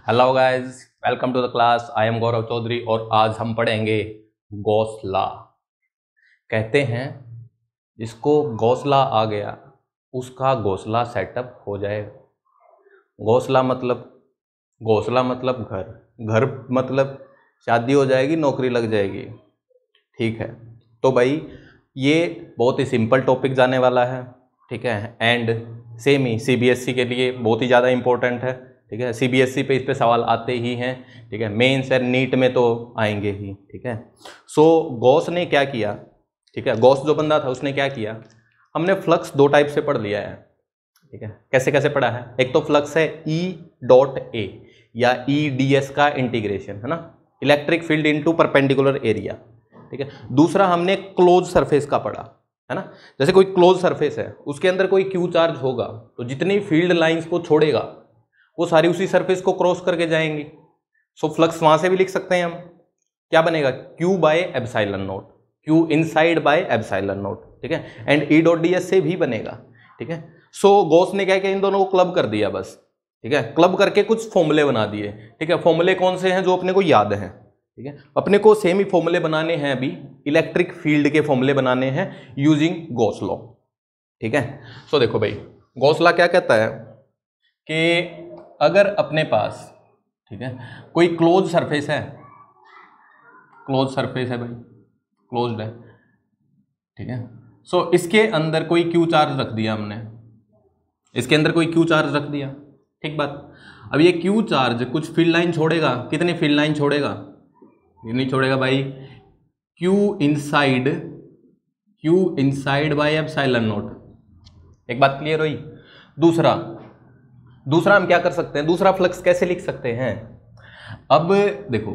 Hello guys, welcome to the class. I am Gaurav Chaudhary और आज हम पढ़ेंगे गॉस लॉ। कहते हैं जिसको गॉस लॉ आ गया उसका घोंसला सेटअप हो जाएगा। घोंसला मतलब घर, घर मतलब शादी हो जाएगी, नौकरी लग जाएगी। ठीक है, तो भाई ये बहुत ही सिंपल टॉपिक जाने वाला है। ठीक है, एंड सेम ही सीबीएसई के लिए बहुत ही ज़्यादा इंपॉर्टेंट है। ठीक है, सीबीएसई पे इस पे सवाल आते ही हैं। ठीक है, मेंस और नीट में तो आएंगे ही। ठीक है, सो गॉस ने क्या किया, ठीक है, गॉस जो बंदा था उसने क्या किया, हमने फ्लक्स दो टाइप से पढ़ लिया है। ठीक है, कैसे कैसे पढ़ा है। एक तो फ्लक्स है ई डॉट ए या ई डी एस का इंटीग्रेशन, है ना, electric field into perpendicular area. ठीक है, दूसरा हमने क्लोज सरफेस का पढ़ा, है ना। जैसे कोई क्लोज सरफेस है, उसके अंदर कोई क्यू चार्ज होगा तो जितनी फील्ड लाइंस को छोड़ेगा वो सारी उसी सरफेस को क्रॉस करके जाएंगी। सो फ्लक्स वहां से भी लिख सकते हैं हम, क्या बनेगा, Q by epsilon naught, Q inside by epsilon naught. ठीक है, and E dot D S से भी बनेगा। ठीक है, सो गॉस ने क्या किया, इन दोनों को क्लब कर दिया बस। ठीक है, क्लब करके कुछ फॉर्मूले बना दिए। ठीक है, फॉर्मूले कौन से हैं जो अपने को याद हैं। ठीक है, अपने को सेम ही फॉर्मूले बनाने हैं, अभी इलेक्ट्रिक फील्ड के फॉर्मूले बनाने हैं यूजिंग गॉस लॉ। ठीक है, सो देखो भाई, गॉस लॉ क्या कहता है कि अगर अपने पास, ठीक है, कोई क्लोज सरफेस है, क्लोज सरफेस है भाई, क्लोज्ड है। ठीक है, सो इसके अंदर कोई क्यू चार्ज रख दिया हमने, इसके अंदर कोई क्यू चार्ज रख दिया। ठीक बात। अब ये क्यू चार्ज कुछ फील्ड लाइन छोड़ेगा, कितनी फील्ड लाइन छोड़ेगा, ये नहीं छोड़ेगा भाई, Q inside by epsilon not. एक बात क्लियर हुई। दूसरा हम क्या कर सकते हैं, दूसरा फ्लक्स कैसे लिख सकते हैं। अब देखो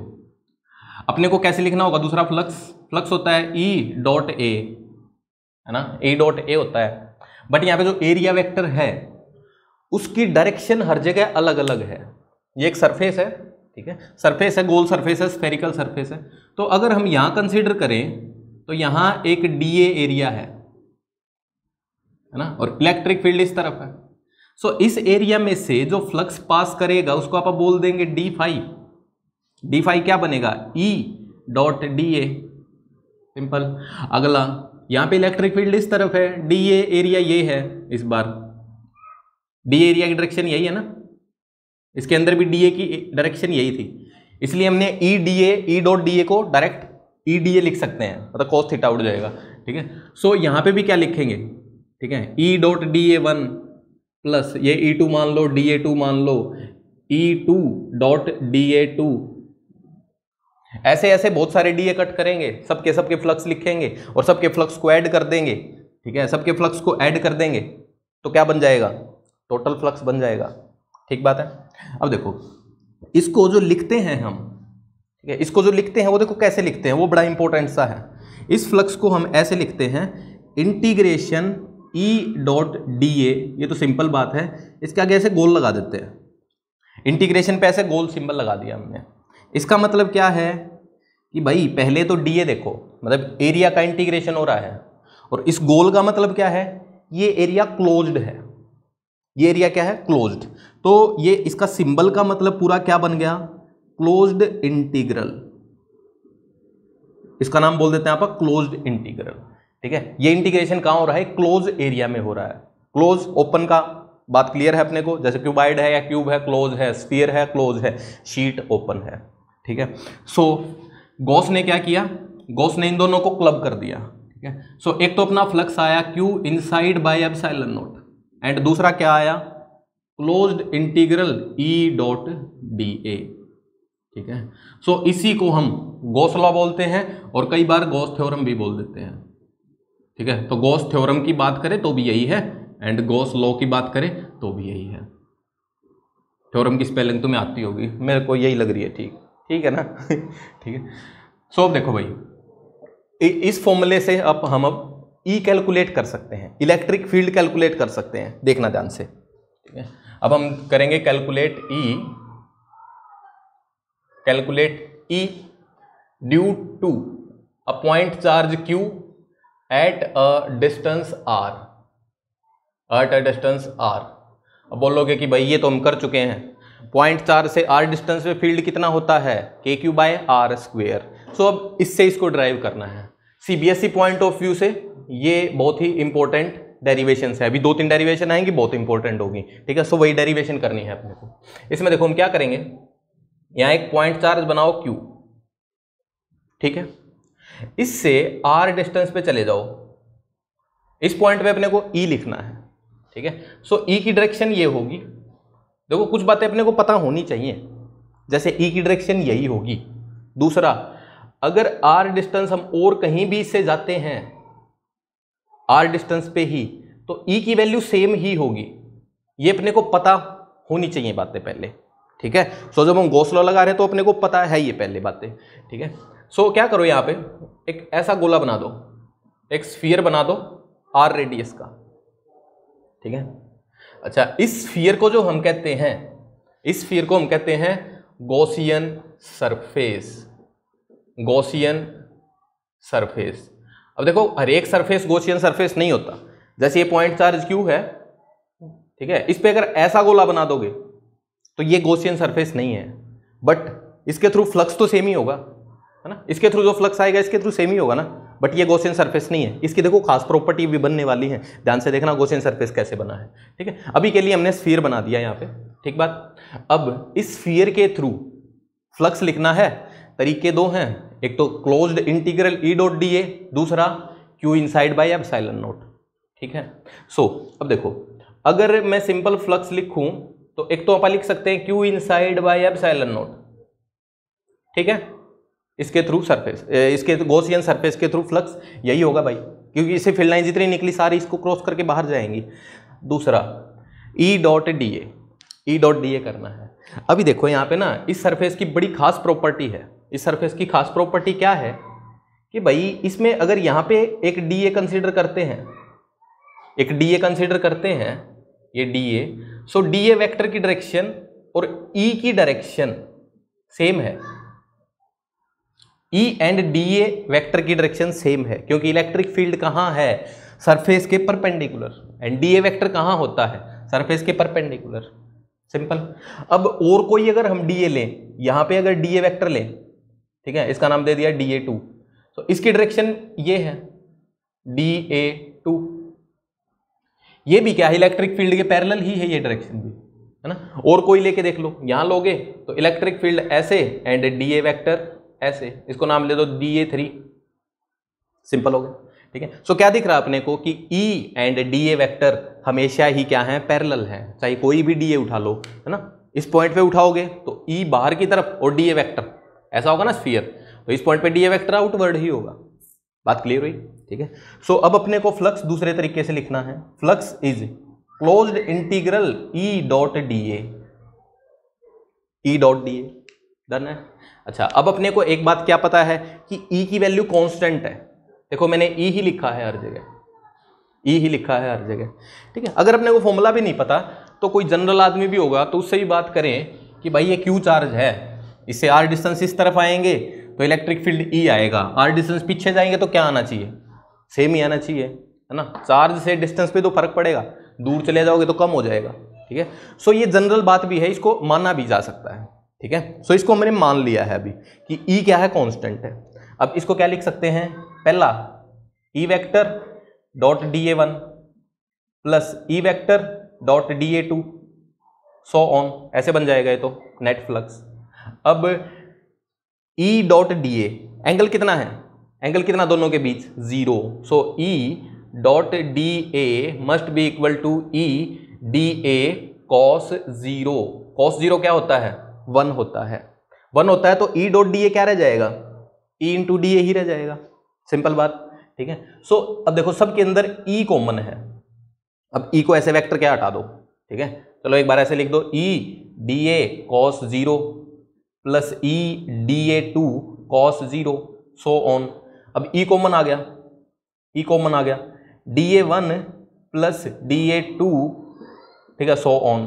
अपने को कैसे लिखना होगा दूसरा फ्लक्स होता है ई डॉट ए, है ना, ए डॉट ए होता है। बट यहां पे जो एरिया वेक्टर है उसकी डायरेक्शन हर जगह अलग अलग है। ये एक सरफेस है, ठीक है, सरफेस है, गोल सरफेस है, स्फेरिकल सरफेस है। तो अगर हम यहां कंसीडर करें तो यहां एक डीए एरिया है ना, और इलेक्ट्रिक फील्ड इस तरफ है। सो इस एरिया में से जो फ्लक्स पास करेगा उसको आप बोल देंगे डी फाई। डी फाई क्या बनेगा, ई डॉट डी ए, सिंपल। अगला यहां पे इलेक्ट्रिक फील्ड इस तरफ है, डी ए एरिया ये है, इस बार डी एरिया की डायरेक्शन यही है ना, इसके अंदर भी डी ए की डायरेक्शन यही थी, इसलिए हमने E D A dot D ए को डायरेक्ट ई डी ए लिख सकते हैं, मतलब कॉस थीटा उड़ जाएगा। ठीक है, सो यहां पे भी क्या लिखेंगे, ठीक है, E dot D A one plus ये ई टू मान लो, डी ए टू मान लो, E two dot D A two. ऐसे ऐसे बहुत सारे डी ए कट करेंगे, सबके फ्लक्स लिखेंगे और सबके फ्लक्स को ऐड कर देंगे। ठीक है, सबके फ्लक्स को ऐड कर देंगे तो क्या बन जाएगा, टोटल फ्लक्स बन जाएगा। ठीक बात है। अब देखो इसको जो लिखते हैं हम, ठीक है, इसको जो लिखते हैं वो देखो कैसे लिखते हैं, वो बड़ा इंपॉर्टेंट सा है। इस फ्लक्स को हम ऐसे लिखते हैं, इंटीग्रेशन ई डॉट डी ए। ये तो सिंपल बात है, इसके आगे ऐसे गोल लगा देते हैं, इंटीग्रेशन पे ऐसे गोल सिंबल लगा दिया हमने। इसका मतलब क्या है कि भाई पहले तो डी ए देखो, मतलब एरिया का इंटीग्रेशन हो रहा है, और इस गोल का मतलब क्या है, ये एरिया क्लोज्ड है, ये एरिया क्या है, क्लोज्ड। तो ये इसका सिंबल का मतलब पूरा क्या बन गया, क्लोज्ड इंटीग्रल। इसका नाम बोल देते हैं आप क्लोज्ड इंटीग्रल। ठीक है, ये इंटीग्रेशन कहां हो रहा है, क्लोज एरिया में हो रहा है। क्लोज ओपन का बात क्लियर है अपने को, जैसे क्यूबाइड है या क्यूब है क्लोज है, स्फीयर है क्लोज है, शीट ओपन है। ठीक है, सो गॉस ने क्या किया, गॉस ने इन दोनों को क्लब कर दिया। ठीक है, सो एक तो अपना फ्लक्स आया Q inside by epsilon not, and दूसरा क्या आया, closed integral E dot D ए। ठीक है, सो इसी को हम गॉस लॉ बोलते हैं और कई बार गॉस थ्योरम भी बोल देते हैं। ठीक है, तो गॉस थ्योरम की बात करें तो भी यही है, एंड गॉस लॉ की बात करें तो भी यही है। थ्योरम की स्पेलिंग तुम्हें आती होगी, मेरे को यही लग रही है। ठीक है ना। ठीक है, सो अब देखो भाई, इस फॉर्मूले से हम ई कैलकुलेट कर सकते हैं, इलेक्ट्रिक फील्ड कैलकुलेट कर सकते हैं, देखना ध्यान से। ठीक है, अब हम करेंगे calculate E due to a point charge Q at a distance R. अब बोलोगे कि भाई ये तो हम कर चुके हैं, 0.4 से r डिस्टेंस पे फील्ड कितना होता है, KQ/r²। सो अब इससे इसको ड्राइव करना है। CBSE पॉइंट ऑफ व्यू से ये बहुत ही इंपॉर्टेंट डेरिवेशन है। अभी 2-3 डेरिवेशन आएंगी, बहुत इंपॉर्टेंट होगी, ठीक है। सो वही डेरिवेशन करनी है अपने को। इसमें देखो हम क्या करेंगे, यहाँ एक पॉइंट चार्ज बनाओ Q, ठीक है। इससे r डिस्टेंस पे चले जाओ, इस पॉइंट पे अपने को E लिखना है, ठीक है। सो E की डायरेक्शन ये होगी। देखो कुछ बातें अपने को पता होनी चाहिए, जैसे E की डायरेक्शन यही होगी। दूसरा, अगर r डिस्टेंस हम और कहीं भी इससे जाते हैं r डिस्टेंस पे ही, तो E की वैल्यू सेम ही होगी। ये अपने को पता होनी चाहिए बातें पहले, ठीक है। सो जब हम गॉस लॉ लगा रहे हैं तो अपने को पता है ये पहले बातें, ठीक है। सो क्या करो, यहाँ पे एक ऐसा गोला बना दो, एक स्फीयर बना दो r रेडियस का, ठीक है। अच्छा, इस स्फीयर को जो हम कहते हैं, इस स्फीयर को हम कहते हैं गॉसियन सरफेस, गॉसियन सरफेस। अब देखो हर एक सरफेस गॉसियन सरफेस नहीं होता। जैसे ये पॉइंट चार्ज Q है, ठीक है, इस पे अगर ऐसा गोला बना दोगे तो ये गॉसियन सरफेस नहीं है, बट इसके थ्रू फ्लक्स तो सेम ही होगा, है ना। इसके थ्रू जो फ्लक्स आएगा इसके थ्रू सेम ही होगा ना, बट ये गॉसियन सरफेस नहीं है। इसकी देखो खास प्रॉपर्टी भी बनने वाली है, ध्यान से देखना गॉसियन सरफेस कैसे बना है, ठीक है। अभी के लिए हमने स्फीयर बना दिया यहाँ पे, ठीक बात। अब इस स्फीयर के थ्रू फ्लक्स लिखना है, तरीके दो हैं, एक तो closed integral E dot dA, दूसरा Q inside by epsilon naught, ठीक है। सो अब देखो, अगर मैं सिंपल फ्लक्स लिखूं तो एक तो अपन लिख सकते हैं Q inside by epsilon naught, ठीक है। इसके थ्रू सरफेस, इसके गॉसियन सरफेस के थ्रू फ्लक्स यही होगा भाई, क्योंकि इससे फील्ड लाइन जितनी निकली सारी इसको क्रॉस करके बाहर जाएंगी। दूसरा E dot dA, E dot dA करना है। अभी देखो यहाँ पे ना इस सरफेस की बड़ी खास प्रॉपर्टी है। इस सरफेस की खास प्रॉपर्टी क्या है कि भाई इसमें अगर यहाँ पे एक dA कंसीडर करते हैं, एक dA कंसीडर करते हैं, ये dA, सो dA वेक्टर की डायरेक्शन और E की डायरेक्शन सेम है। E एंड dA वेक्टर की डायरेक्शन सेम है, क्योंकि इलेक्ट्रिक फील्ड कहाँ है, सरफेस के परपेंडिकुलर, एंड dA वेक्टर कहाँ होता है, सरफेस के परपेंडिकुलर, सिंपल। अब और कोई अगर हम dA लें, यहाँ पे अगर dA वेक्टर लें, ठीक है, इसका नाम दे दिया dA2, तो इसकी डायरेक्शन ये है dA2। ये भी क्या है, इलेक्ट्रिक फील्ड के पैरेलल ही है ये डायरेक्शन भी, है ना। और कोई लेके देख लो, यहाँ लोगे तो इलेक्ट्रिक फील्ड ऐसे एंड dA वेक्टर ऐसे, इसको नाम ले दो dA3, सिंपल हो गया, ठीक है। सो क्या दिख रहा है अपने को कि E एंड dA वेक्टर हमेशा ही क्या है, पैरेलल है। चाहे कोई भी dA उठा लो, है ना, इस पॉइंट पे उठाओगे तो E बाहर की तरफ और dA वेक्टर ऐसा होगा ना स्फीयर, तो इस पॉइंट पे dA वेक्टर आउटवर्ड ही होगा। बात क्लियर हुई, ठीक है। सो अब अपने को फ्लक्स दूसरे तरीके से लिखना है। Flux is closed integral E dot dA, E dot dA, done है। अच्छा, अब अपने को एक बात क्या पता है कि E की वैल्यू कांस्टेंट है। देखो मैंने E ही लिखा है हर जगह, E ही लिखा है हर जगह, ठीक है। अगर अपने को फॉर्मूला भी नहीं पता तो कोई जनरल आदमी भी होगा तो उससे भी बात करें कि भाई ये Q चार्ज है, इससे R डिस्टेंस इस तरफ आएंगे तो इलेक्ट्रिक फील्ड E आएगा, R डिस्टेंस पीछे जाएंगे तो क्या आना चाहिए, सेम ही आना चाहिए, है ना। चार्ज से डिस्टेंस पे तो फर्क पड़ेगा, दूर चले जाओगे तो कम हो जाएगा, ठीक है। सो ये जनरल बात भी है, इसको माना भी जा सकता है, ठीक है। सो इसको हमने मान लिया है अभी कि E क्या है, कांस्टेंट है। अब इसको क्या लिख सकते हैं, पहला E vector dot dA1 plus E vector dot dA2 so on, ऐसे बन जाएगा ये तो नेट फ्लक्स। अब E डॉट dA, एंगल कितना है, एंगल कितना दोनों के बीच, 0, so E dot dA must be equal to E dA cos 0। cos 0 क्या होता है, 1 होता है, 1 होता है तो E डॉट dA क्या रह जाएगा, E इंटू dA ही रह जाएगा, सिंपल बात, ठीक है। सो अब देखो सबके अंदर E कॉमन है, अब E को ऐसे वेक्टर क्या हटा दो, ठीक है। चलो एक बार ऐसे लिख दो, E dA cos 0 plus E dA2 cos 0 so on. अब E कॉमन आ गया, E कॉमन आ गया, dA1 प्लस dA2, ठीक है, सो ऑन।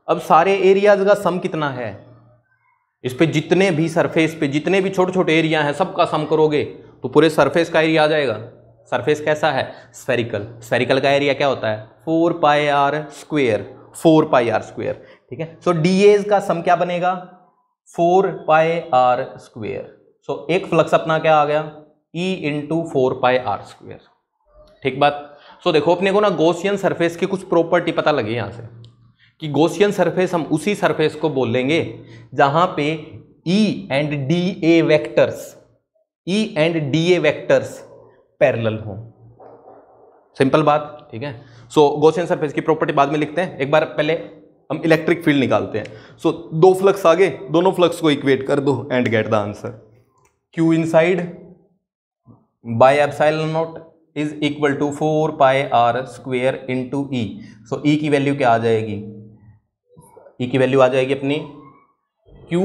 अब सारे एरियाज का सम कितना है, इस पे जितने भी सरफेस पे जितने भी छोटे छोटे एरिया हैं सबका सम करोगे तो पूरे सरफेस का एरिया आ जाएगा। सरफेस कैसा है, स्फेरिकल, स्फेरिकल का एरिया क्या होता है 4 पाई r स्क्वेयर, 4 पाई r स्क्वेयर, ठीक है। सो डीएज का सम क्या बनेगा 4 पाई आर स्क्वेयर। सो एक फ्लक्स अपना क्या आ गया E into 4 pi R square, ठीक बात। सो देखो अपने को ना गॉसियन सरफेस की कुछ प्रॉपर्टी पता लगी यहां से कि गॉसियन सरफेस हम उसी सरफेस को बोलेंगे जहां पे E and DA vectors parallel हों। सिंपल बात, ठीक है। सो गॉसियन सरफेस की प्रॉपर्टी बाद में लिखते हैं, एक बार पहले हम इलेक्ट्रिक फील्ड निकालते हैं। सो दो फ्लक्स आगे, दोनों फ्लक्स को इक्वेट कर दो and get the answer. Q inside by epsilon naught is equal to 4 pi R square into E. So E की वैल्यू क्या आ जाएगी, ई की वैल्यू आ जाएगी अपनी Q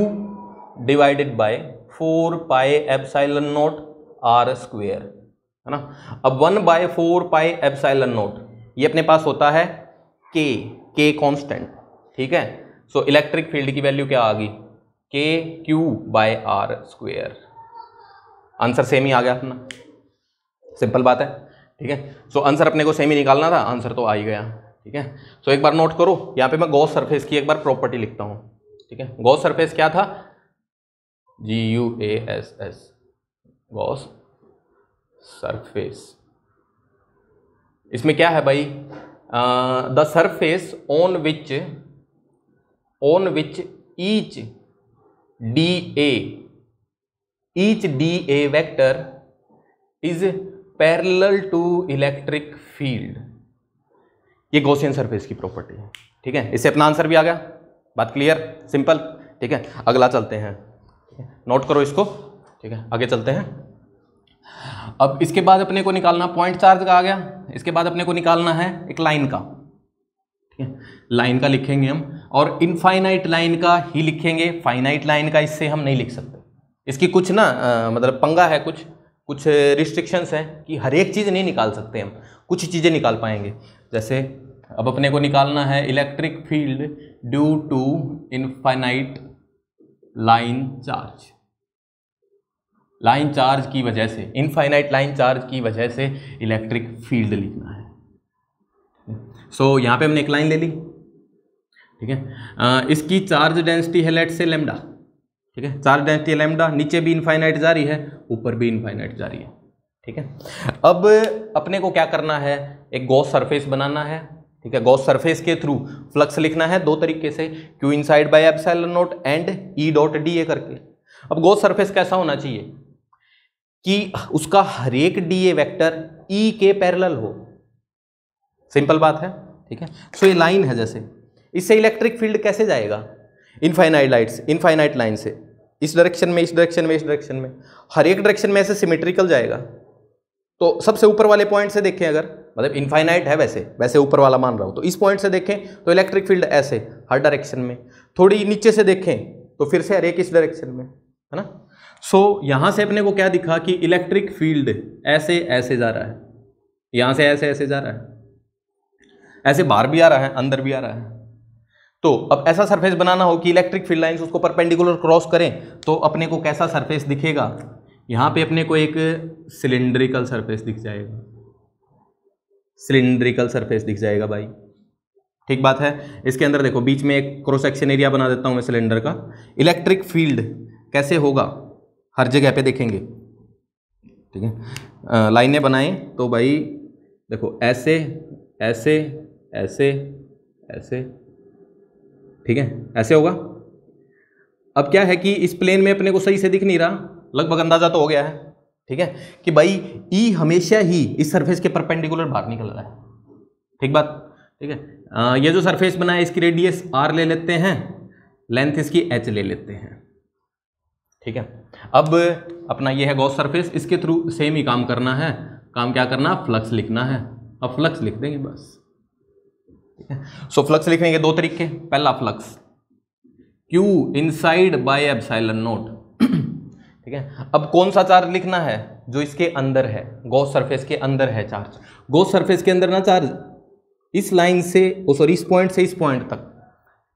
divided by 4 pi epsilon naught R square, है ना। अब 1 बाय 4 पाई एप्सिलॉन नॉट ये अपने पास होता है K कांस्टेंट, ठीक है। सो इलेक्ट्रिक फील्ड की वैल्यू क्या आ गई KQ by R square. Answer same ही आ गया अपना, सिंपल बात है, ठीक है। सो आंसर अपने को सेम ही निकालना था, आंसर तो आ ही गया, ठीक है। सो एक बार नोट करो, यहाँ पे मैं गॉस सरफेस की एक बार प्रॉपर्टी लिखता हूँ, ठीक है। गॉस सरफेस क्या था GUASS, गॉस सरफेस। इसमें क्या है भाई, the surface on which each DA vector is parallel to electric field. ये गॉसियन सरफेस की प्रॉपर्टी है, ठीक है। इससे अपना आंसर भी आ गया, बात क्लियर, सिंपल, ठीक है। अगला चलते हैं, नोट करो इसको, ठीक है। आगे चलते हैं। अब इसके बाद अपने को निकालना पॉइंट चार्ज का आ गया, इसके बाद अपने को निकालना है एक लाइन का, ठीक है। लाइन का लिखेंगे हम, और इनफाइनाइट लाइन का ही लिखेंगे, फाइनाइट लाइन का इससे हम नहीं लिख सकते। इसकी कुछ ना मतलब पंगा है, कुछ रिस्ट्रिक्शंस हैं कि हर एक चीज़ नहीं निकाल सकते हम, कुछ चीज़ें निकाल पाएंगे। जैसे अब अपने को निकालना है electric field due to infinite line charge. Line charge की वजह से, इनफाइनाइट लाइन चार्ज की वजह से इलेक्ट्रिक फील्ड लिखना है। सो यहाँ पे हमने एक लाइन ले ली, ठीक है। इसकी चार्ज डेंसिटी है लेट से लैम्डा, ठीक है। चार्ज डेंसिटी है लैम्डा, नीचे भी इनफाइनाइट जा रही है, ऊपर भी इनफाइनाइट जा रही है, ठीक है। अब अपने को क्या करना है, एक गॉस सरफेस बनाना है, ठीक है। गॉस सरफेस के थ्रू फ्लक्स लिखना है दो तरीके से, Q inside by epsilon not and E dot DA करके। अब गॉस सरफेस कैसा होना चाहिए कि उसका हर एक DA वेक्टर E के पैरेलल हो, सिंपल बात है, ठीक है। सो ये लाइन है, जैसे इससे इलेक्ट्रिक फील्ड कैसे जाएगा इनफाइनाइट लाइन से, इस डायरेक्शन में, इस डायरेक्शन में, इस डायरेक्शन में, हर एक डायरेक्शन में ऐसे सिमेट्रिकल जाएगा। तो सबसे ऊपर वाले पॉइंट से देखें, अगर मतलब इनफाइनाइट है वैसे ऊपर वाला मान रहा हूं, तो इस पॉइंट से देखें तो इलेक्ट्रिक फील्ड ऐसे हर डायरेक्शन में, थोड़ी नीचे से देखें तो फिर से हर एक इस डायरेक्शन में, है ना। सो यहां से अपने को क्या दिखा कि इलेक्ट्रिक फील्ड ऐसे ऐसे जा रहा है, यहां से ऐसे ऐसे जा रहा है, ऐसे बाहर भी आ रहा है, अंदर भी आ रहा है। तो अब ऐसा सरफेस बनाना हो कि इलेक्ट्रिक फील्ड लाइंस उसको परपेंडिकुलर क्रॉस करें, तो अपने को कैसा सरफेस दिखेगा, यहां पे अपने को एक सिलिंड्रिकल सरफेस दिख जाएगा, सिलिंड्रिकल सरफेस दिख जाएगा भाई, ठीक बात है। इसके अंदर देखो बीच में एक क्रॉस सेक्शन एरिया बना देता हूं मैं सिलेंडर का। इलेक्ट्रिक फील्ड कैसे होगा, हर जगह पे देखेंगे, ठीक है। लाइनें बनाएं तो भाई देखो ऐसे ऐसे ऐसे ऐसे, ठीक है, ऐसे होगा। अब क्या है कि इस प्लेन में अपने को सही से दिख नहीं रहा, लगभग अंदाजा तो हो गया है, ठीक है, कि भाई ई हमेशा ही इस सरफेस के परपेंडिकुलर बाहर निकल रहा है, ठीक बात, ठीक है। ये जो सरफेस बना है इसकी रेडियस r ले लेते हैं, लेंथ इसकी h ले लेते हैं, ठीक है। अब अपना ये है गॉस सरफेस, इसके थ्रू सेम ही काम करना है, काम क्या करना, फ्लक्स लिखना है। अब फ्लक्स लिख देंगे बस, ठीक है। सो फ्लक्स लिखने के दो तरीके, पहला flux Q inside by epsilon naught, ठीक है। अब कौन सा चार्ज लिखना है, जो इसके अंदर है, गॉस सरफेस के अंदर है चार्ज। गॉस सरफेस के अंदर ना चार्ज इस लाइन से, सॉरी इस पॉइंट से इस पॉइंट तक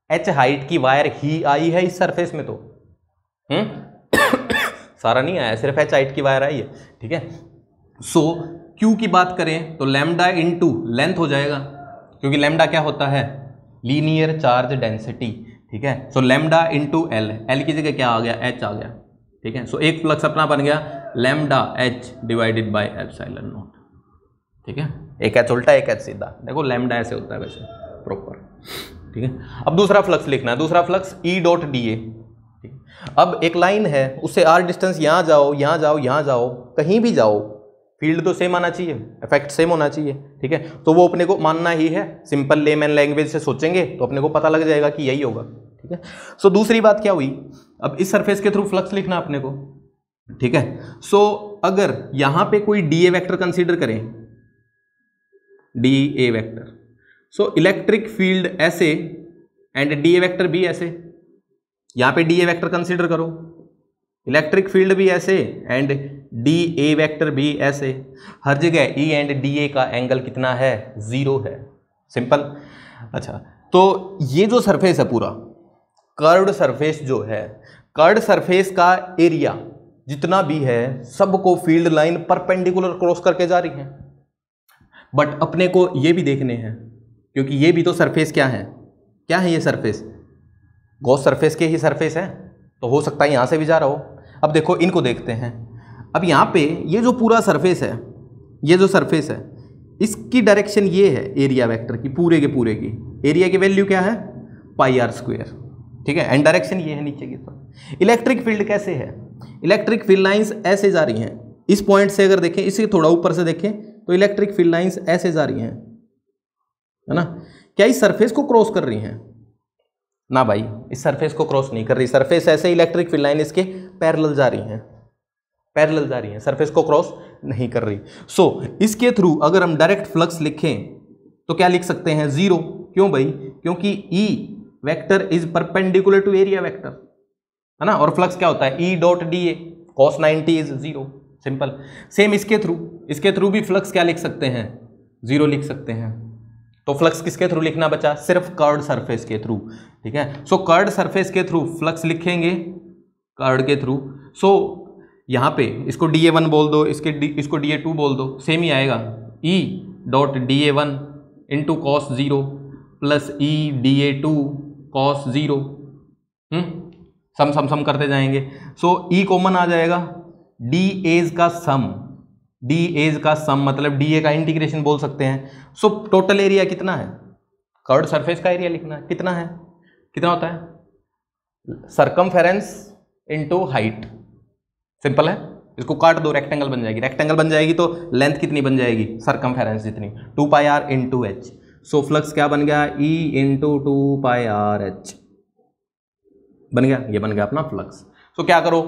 h हाइट की वायर ही आई है इस सरफेस में, तो सारा नहीं आया, सिर्फ h हाइट की वायर आई है, ठीक है। सो Q की बात करें तो लैम्डा इंटू लेंथ हो जाएगा, क्योंकि लैम्डा क्या होता है, लीनियर चार्ज डेंसिटी, ठीक है। सो लैम्डा इंटू एल, एल की जगह क्या आ गया, एच आ गया, ठीक है। सो एक फ्लक्स अपना बन गया lambda H divided by epsilon naught, ठीक है। एक एच उल्टा एक एच सीधा, देखो लैम्डा ऐसे होता है वैसे प्रॉपर, ठीक है। अब दूसरा फ्लक्स लिखना है, दूसरा फ्लक्स ई डॉट डी ए। अब एक लाइन है, उससे आर डिस्टेंस, यहाँ जाओ यहाँ जाओ यहाँ जाओ, कहीं भी जाओ, फील्ड तो सेम आना चाहिए, इफेक्ट सेम होना चाहिए, ठीक है। तो वो अपने को मानना ही है, सिंपल लेमैन लैंग्वेज से सोचेंगे तो अपने को पता लग जाएगा कि यही होगा, ठीक है। सो दूसरी बात क्या हुई, अब इस सरफेस के थ्रू फ्लक्स लिखना अपने को, ठीक है। सो अगर यहां पे कोई डी ए वैक्टर कंसीडर करें, D A vector, so electric field ऐसे एंड डी ए वैक्टर भी ऐसे, यहां पे डी ए वैक्टर कंसीडर करो, इलेक्ट्रिक फील्ड भी ऐसे एंड डी ए वैक्टर भी ऐसे, हर जगह ई एंड डी ए का एंगल कितना है, 0 है, सिंपल। अच्छा, तो ये जो सरफेस है पूरा कर्व्ड सरफेस जो है, कर्व्ड सरफेस का एरिया जितना भी है सबको फील्ड लाइन परपेंडिकुलर क्रॉस करके जा रही है। बट अपने को ये भी देखने हैं, क्योंकि ये भी तो सरफेस क्या है ये सरफेस गॉस सरफेस के ही सरफेस है, तो हो सकता है यहां से भी जा रहा हो। अब देखो इनको देखते हैं, अब यहाँ पे ये जो पूरा सरफेस है, ये जो सरफेस है इसकी डायरेक्शन ये है एरिया वेक्टर की, पूरे के पूरे की एरिया की वैल्यू क्या है, पाई आर स्क्वायर, ठीक है। एंड डायरेक्शन ये है नीचे की तरफ। इलेक्ट्रिक फील्ड कैसे है, इलेक्ट्रिक फील्ड लाइंस ऐसे जा रही हैं, इस पॉइंट से अगर देखें, इसे थोड़ा ऊपर से देखें तो इलेक्ट्रिक फील्ड लाइंस ऐसे जा रही हैं, है ना। क्या इस सरफेस को क्रॉस कर रही हैं, ना भाई इस सरफेस को क्रॉस नहीं कर रही, सरफेस ऐसे इलेक्ट्रिक फील्ड लाइन इसके पैरेलल जा रही हैं, पैरेलल जा रही हैं, सरफेस को क्रॉस नहीं कर रही। सो इसके थ्रू अगर हम डायरेक्ट फ्लक्स लिखें तो क्या लिख सकते हैं, 0। क्यों भाई, क्योंकि E vector is perpendicular to area vector, है ना, और फ्लक्स क्या होता है, E dot D A cos 90 is 0, simple. Same इसके थ्रू भी फ्लक्स क्या लिख सकते हैं, 0 लिख सकते हैं। तो फ्लक्स किसके थ्रू लिखना बचा, सिर्फ कर्व्ड सरफेस के थ्रू, ठीक है। सो कर्व्ड सरफेस के थ्रू फ्लक्स लिखेंगे, कर्व्ड के थ्रू। सो यहाँ पे इसको DA1 बोल दो, इसको DA2 बोल दो, सेम ही आएगा, E dot DA1 into cos 0 plus E DA2 cos 0, सम करते जाएंगे। सो E कॉमन आ जाएगा, डी एज का सम मतलब DA का इंटीग्रेशन बोल सकते हैं। सो टोटल एरिया कितना है, कर्व्ड सरफेस का एरिया लिखना है, कितना होता है, सर्कमफेरेंस इनटू हाइट, सिंपल है। इसको काट दो, रेक्टेंगल बन जाएगी तो लेंथ कितनी बन जाएगी, सर्कमफेरेंस जितनी, 2 pi R into H. So flux क्या बन गया, E into 2 pi R H बन गया, ये बन गया अपना फ्लक्स। सो क्या करो,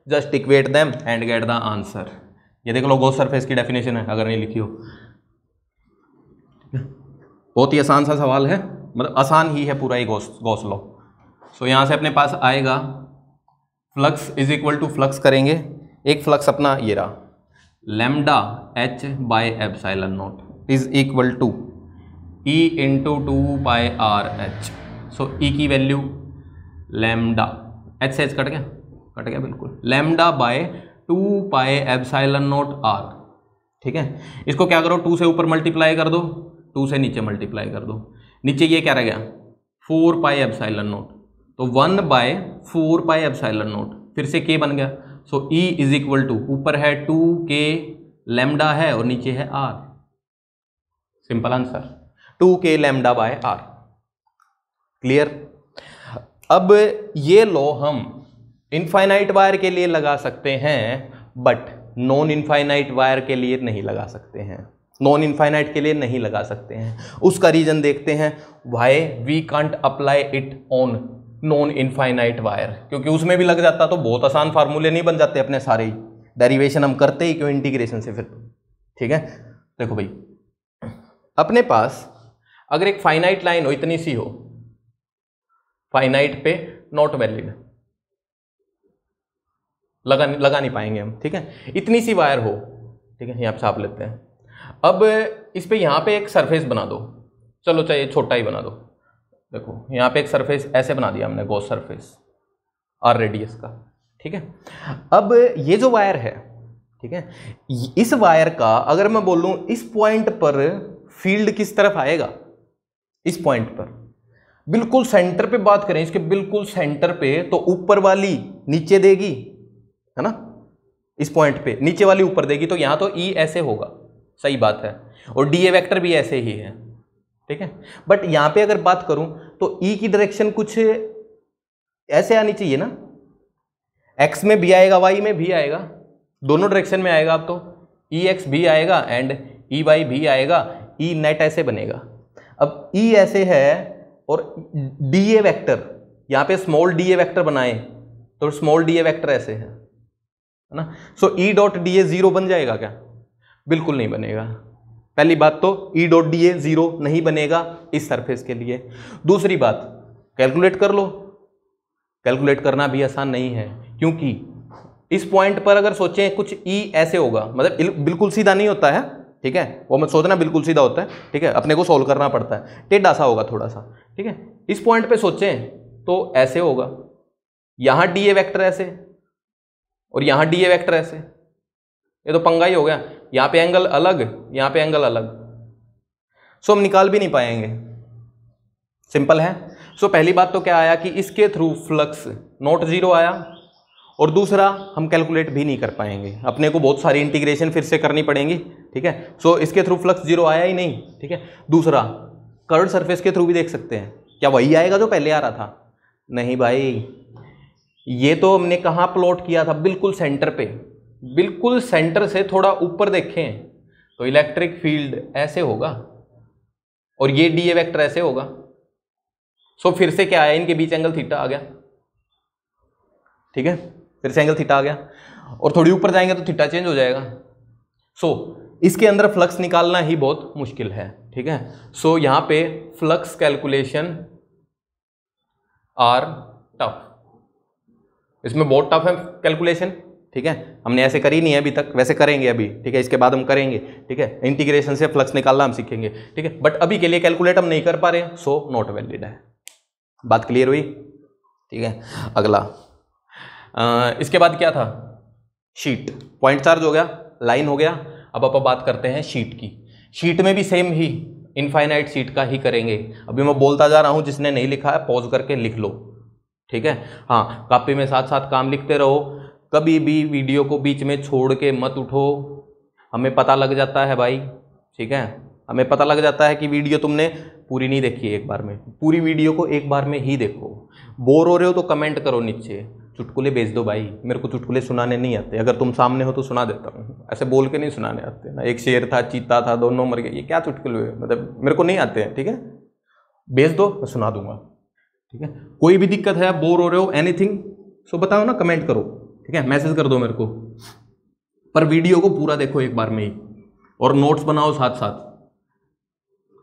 just equate them and get the answer. ये देख लो गॉस सरफेस की डेफिनेशन है, अगर नहीं लिखी हो, बहुत ही आसान सा सवाल है, मतलब आसान ही है पूरा ही गॉस लॉ। सो यहाँ से अपने पास आएगा flux is equal to, flux करेंगे, एक फ्लक्स अपना ये रहा, lambda H by epsilon naught is equal to E into 2 pi R H. So E की वैल्यू लैम्डा, एच से एच कट गया बिल्कुल, lambda by 2 pi epsilon naught R, ठीक है। इसको क्या करो, 2 से ऊपर मल्टीप्लाई कर दो, 2 से नीचे मल्टीप्लाई कर दो, नीचे ये क्या रह गया, 4 पाई एप्सिलॉन नॉट, तो 1 बाय 4 पाई एप्सिलॉन नॉट, फिर से K बन गया। So E is equal to, ऊपर है 2K लैम्डा है और नीचे है R, simple answer, 2K lambda bye R, clear. अब ये लॉ हम इनफाइनाइट वायर के लिए लगा सकते हैं, बट नॉन इनफाइनाइट वायर के लिए नहीं लगा सकते हैं, नॉन इनफाइनाइट के लिए नहीं लगा सकते हैं। उसका रीजन देखते हैं, why we can't apply it on non infinite wire, क्योंकि उसमें भी लग जाता तो बहुत आसान फार्मूले नहीं बन जाते अपने सारे ही, डेरिवेशन हम करते ही क्यों इंटीग्रेशन से फिर, ठीक है। देखो भाई, अपने पास अगर एक फाइनाइट लाइन हो, इतनी सी हो, फाइनाइट पे नॉट वैलिड, लगा नहीं पाएंगे हम, ठीक है। इतनी सी वायर हो, ठीक है, यहाँ पे छाप लेते हैं। अब इस पे यहाँ पे एक सरफेस बना दो, चलो चाहिए छोटा ही बना दो, देखो यहाँ पे एक सरफेस ऐसे बना दिया हमने, गॉस सरफेस R रेडियस का, ठीक है। अब ये जो वायर है, ठीक है, इस वायर का अगर मैं बोलूँ इस पॉइंट पर फील्ड किस तरफ आएगा, इस पॉइंट पर, बिल्कुल सेंटर पे बात करें, इसके बिल्कुल सेंटर पे, तो ऊपर वाली नीचे देगी, है ना, इस पॉइंट पे नीचे वाली ऊपर देगी, तो यहां तो ई ऐसे होगा, सही बात है, और डी ए वेक्टर भी ऐसे ही है, ठीक है। बट यहां पे अगर बात करूं तो ई की डायरेक्शन कुछ ऐसे आनी चाहिए ना, एक्स में भी आएगा वाई में भी आएगा, दोनों डायरेक्शन में आएगा। अब तो ई एक्स भी आएगा एंड ई वाई भी आएगा, ई नेट ऐसे बनेगा। अब ई ऐसे है और डी ए वेक्टर, यहां पे स्मॉल डी ए वेक्टर बनाए तो स्मॉल डी ए वेक्टर ऐसे है ना। So E dot D A zero बन जाएगा क्या? बिल्कुल नहीं बनेगा। पहली बात तो E dot D A zero नहीं बनेगा इस सरफेस के लिए। दूसरी बात, कैलकुलेट कर लो, कैलकुलेट करना भी आसान नहीं है, क्योंकि इस पॉइंट पर अगर सोचें कुछ ई ऐसे होगा, मतलब बिल्कुल सीधा नहीं होता है, ठीक है, वो मत सोचना बिल्कुल सीधा होता है, ठीक है, अपने को सोल्व करना पड़ता है, टेढ़ा सा होगा थोड़ा सा, ठीक है। इस पॉइंट पे सोचें तो ऐसे होगा, यहां डी ए वेक्टर ऐसे और यहां डी ए वेक्टर ऐसे, ये तो पंगा ही हो गया, यहां पे एंगल अलग, यहां पे एंगल अलग, सो हम निकाल भी नहीं पाएंगे, सिंपल है। सो पहली बात तो क्या आया कि इसके थ्रू फ्लक्स नॉट जीरो आया, और दूसरा हम कैलकुलेट भी नहीं कर पाएंगे, अपने को बहुत सारी इंटीग्रेशन फिर से करनी पड़ेंगी, ठीक है। सो इसके थ्रू फ्लक्स जीरो आया ही नहीं, ठीक है। दूसरा, कर्व्ड सरफेस के थ्रू भी देख सकते हैं, क्या वही आएगा जो पहले आ रहा था? नहीं भाई, ये तो हमने कहाँ प्लॉट किया था? बिल्कुल सेंटर पे, बिल्कुल सेंटर से थोड़ा ऊपर देखें तो इलेक्ट्रिक फील्ड ऐसे होगा और ये डी ए वेक्टर ऐसे होगा। सो फिर से क्या आया, इनके बीच एंगल थीटा आ गया, ठीक है, फिर से एंगल थीटा आ गया, और थोड़ी ऊपर जाएंगे तो थीटा चेंज हो जाएगा। सो इसके अंदर फ्लक्स निकालना ही बहुत मुश्किल है, ठीक है। सो यहां पे फ्लक्स कैलकुलेशन आर टफ, इसमें बहुत टफ है कैलकुलेशन, ठीक है। हमने ऐसे करी नहीं है अभी तक, वैसे करेंगे अभी, ठीक है, इसके बाद हम करेंगे, ठीक है, इंटीग्रेशन से फ्लक्स निकालना हम सीखेंगे, ठीक है। बट अभी के लिए कैलकुलेट हम नहीं कर पा रहे, सो नॉट वैलिड है। बात क्लियर हुई? ठीक है। अगला इसके बाद क्या था? शीट, पॉइंट चार्ज हो गया, लाइन हो गया। अब आप बात करते हैं शीट की। शीट में भी सेम ही इनफाइनाइट शीट का ही करेंगे। अभी मैं बोलता जा रहा हूं, जिसने नहीं लिखा है पॉज करके लिख लो, ठीक है। हाँ, कॉपी में साथ साथ काम लिखते रहो, कभी भी वीडियो को बीच में छोड़ के मत उठो। हमें पता लग जाता है भाई, ठीक है, हमें पता लग जाता है कि वीडियो तुमने पूरी नहीं देखी है। एक बार में पूरी वीडियो को एक बार में ही देखो। बोर हो रहे हो तो कमेंट करो नीचे, चुटकुले भेज दो भाई, मेरे को चुटकुले सुनाने नहीं आते, अगर तुम सामने हो तो सुना देता हूँ, ऐसे बोल के नहीं सुनाने आते ना। एक शेर था, चीता था, दोनों मर गए, ये क्या चुटकुले हुए? मतलब मेरे को नहीं आते हैं, ठीक है, भेज दो, मैं सुना दूंगा, ठीक है। कोई भी दिक्कत है, बोर हो रहे हो, एनीथिंग, सो बताओ ना, कमेंट करो, ठीक है, मैसेज कर दो मेरे को। पर वीडियो को पूरा देखो एक बार में ही, और नोट्स बनाओ साथ साथ,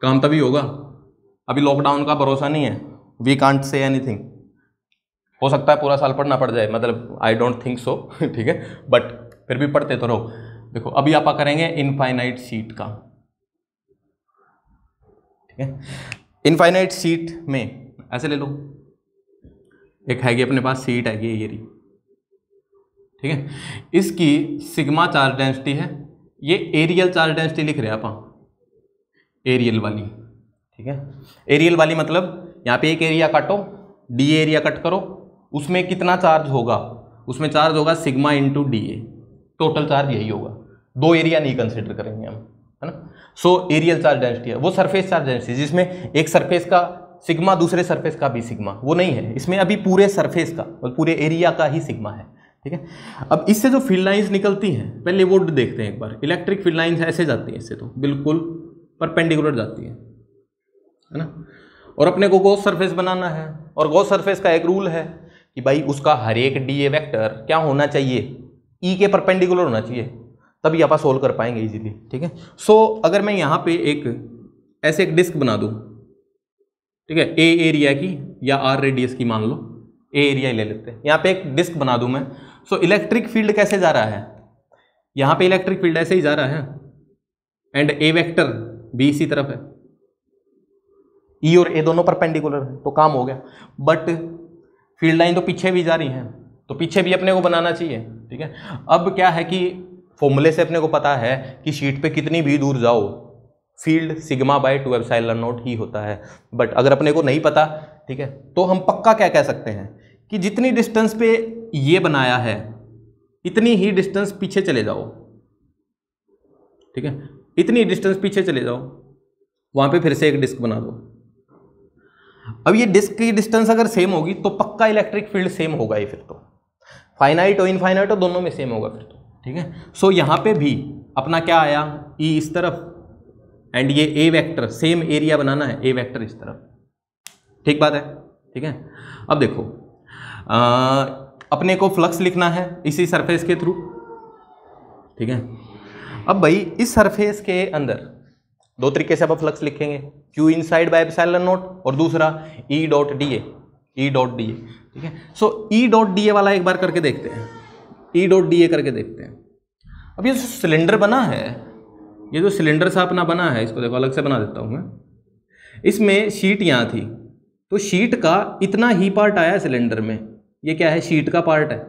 काम तभी होगा। अभी लॉकडाउन का भरोसा नहीं है, वी कांट से एनीथिंग, हो सकता है पूरा साल पढ़ना पड़ जाए, मतलब आई डोंट थिंक सो, ठीक है, बट फिर भी पढ़ते तो रहो। देखो अभी आप करेंगे इनफाइनाइट शीट का, ठीक है। इनफाइनाइट शीट में ऐसे ले लो, एक हैगी अपने पास शीट हैगी ये रही, ठीक है। इसकी सिग्मा चार्ज डेंसिटी है, ये एरियल चार्ज डेंसिटी लिख रहे हैं आप, एरियल वाली, ठीक है। एरियल वाली मतलब यहाँ पे एक एरिया काटो, डी एरिया कट करो, उसमें कितना चार्ज होगा? उसमें चार्ज होगा sigma into D A, total charge यही होगा। दो एरिया नहीं कंसिडर करेंगे हम, है ना। सो एरियल चार्ज डेंसिटी है वो सरफेस चार्ज डेंसिटी, जिसमें एक सरफेस का सिग्मा, दूसरे सरफेस का भी सिग्मा, वो नहीं है इसमें। अभी पूरे सरफेस का और पूरे एरिया का ही सिग्मा है, ठीक है। अब इससे जो फील्ड लाइंस निकलती हैं, पहले वो देखते हैं एक बार। इलेक्ट्रिक फील्ड लाइंस ऐसे जाती हैं, इससे तो बिल्कुल परपेंडिकुलर जाती है ना। और अपने को गॉस सरफेस बनाना है, और गॉस सरफेस का एक रूल है कि भाई उसका हर एक डी ए वेक्टर क्या होना चाहिए? ई के परपेंडिकुलर होना चाहिए, तभी आप सोल्व कर पाएंगे इजीली, ठीक है। सो अगर मैं यहाँ पे एक ऐसे एक डिस्क बना दूँ, ठीक है, ए एरिया की या आर रेडियस की मान लो, ए एरिया ले लेते हैं, यहाँ पे एक डिस्क बना दूँ मैं। सो इलेक्ट्रिक फील्ड कैसे जा रहा है? यहाँ पे इलेक्ट्रिक फील्ड ऐसे ही जा रहा है, एंड ए वेक्टर भी इसी तरफ है, ई और ए दोनों परपेंडिकुलर है, तो काम हो गया। बट फील्ड लाइन तो पीछे भी जा रही है, तो पीछे भी अपने को बनाना चाहिए, ठीक है। अब क्या है कि फॉर्मूले से अपने को पता है कि शीट पे कितनी भी दूर जाओ field sigma by 2 epsilon not ही होता है। बट अगर अपने को नहीं पता, ठीक है, तो हम पक्का क्या कह सकते हैं कि जितनी डिस्टेंस पे ये बनाया है इतनी ही डिस्टेंस पीछे चले जाओ, ठीक है, इतनी डिस्टेंस पीछे चले जाओ, वहां पे फिर से एक डिस्क बना दो। अब ये डिस्क की डिस्टेंस अगर सेम होगी तो पक्का इलेक्ट्रिक फील्ड सेम होगा ही, फिर तो फाइनाइट और इनफाइनाइट और दोनों में सेम होगा फिर तो, ठीक है। सो यहां पे भी अपना क्या आया, ई इस तरफ एंड ये ए वेक्टर, सेम एरिया बनाना है, ए वेक्टर इस तरफ, ठीक बात है, ठीक है। अब देखो अपने को फ्लक्स लिखना है इसी सरफेस के थ्रू, ठीक है। अब भाई इस सरफेस के अंदर दो तरीके से आप फ्लक्स लिखेंगे, Q inside by epsilon not और दूसरा ई डॉट डी ए, ई डॉट डी ए, ठीक है। सो ई डॉट डी ए वाला एक बार करके देखते हैं, ई डॉट डी ए करके देखते हैं। अब ये जो सिलेंडर बना है, ये जो सिलेंडर सा अपना बना है, इसको देखो अलग से बना देता हूं मैं। इसमें शीट यहाँ थी, तो शीट का इतना ही पार्ट आया सिलेंडर में, ये क्या है, शीट का पार्ट है,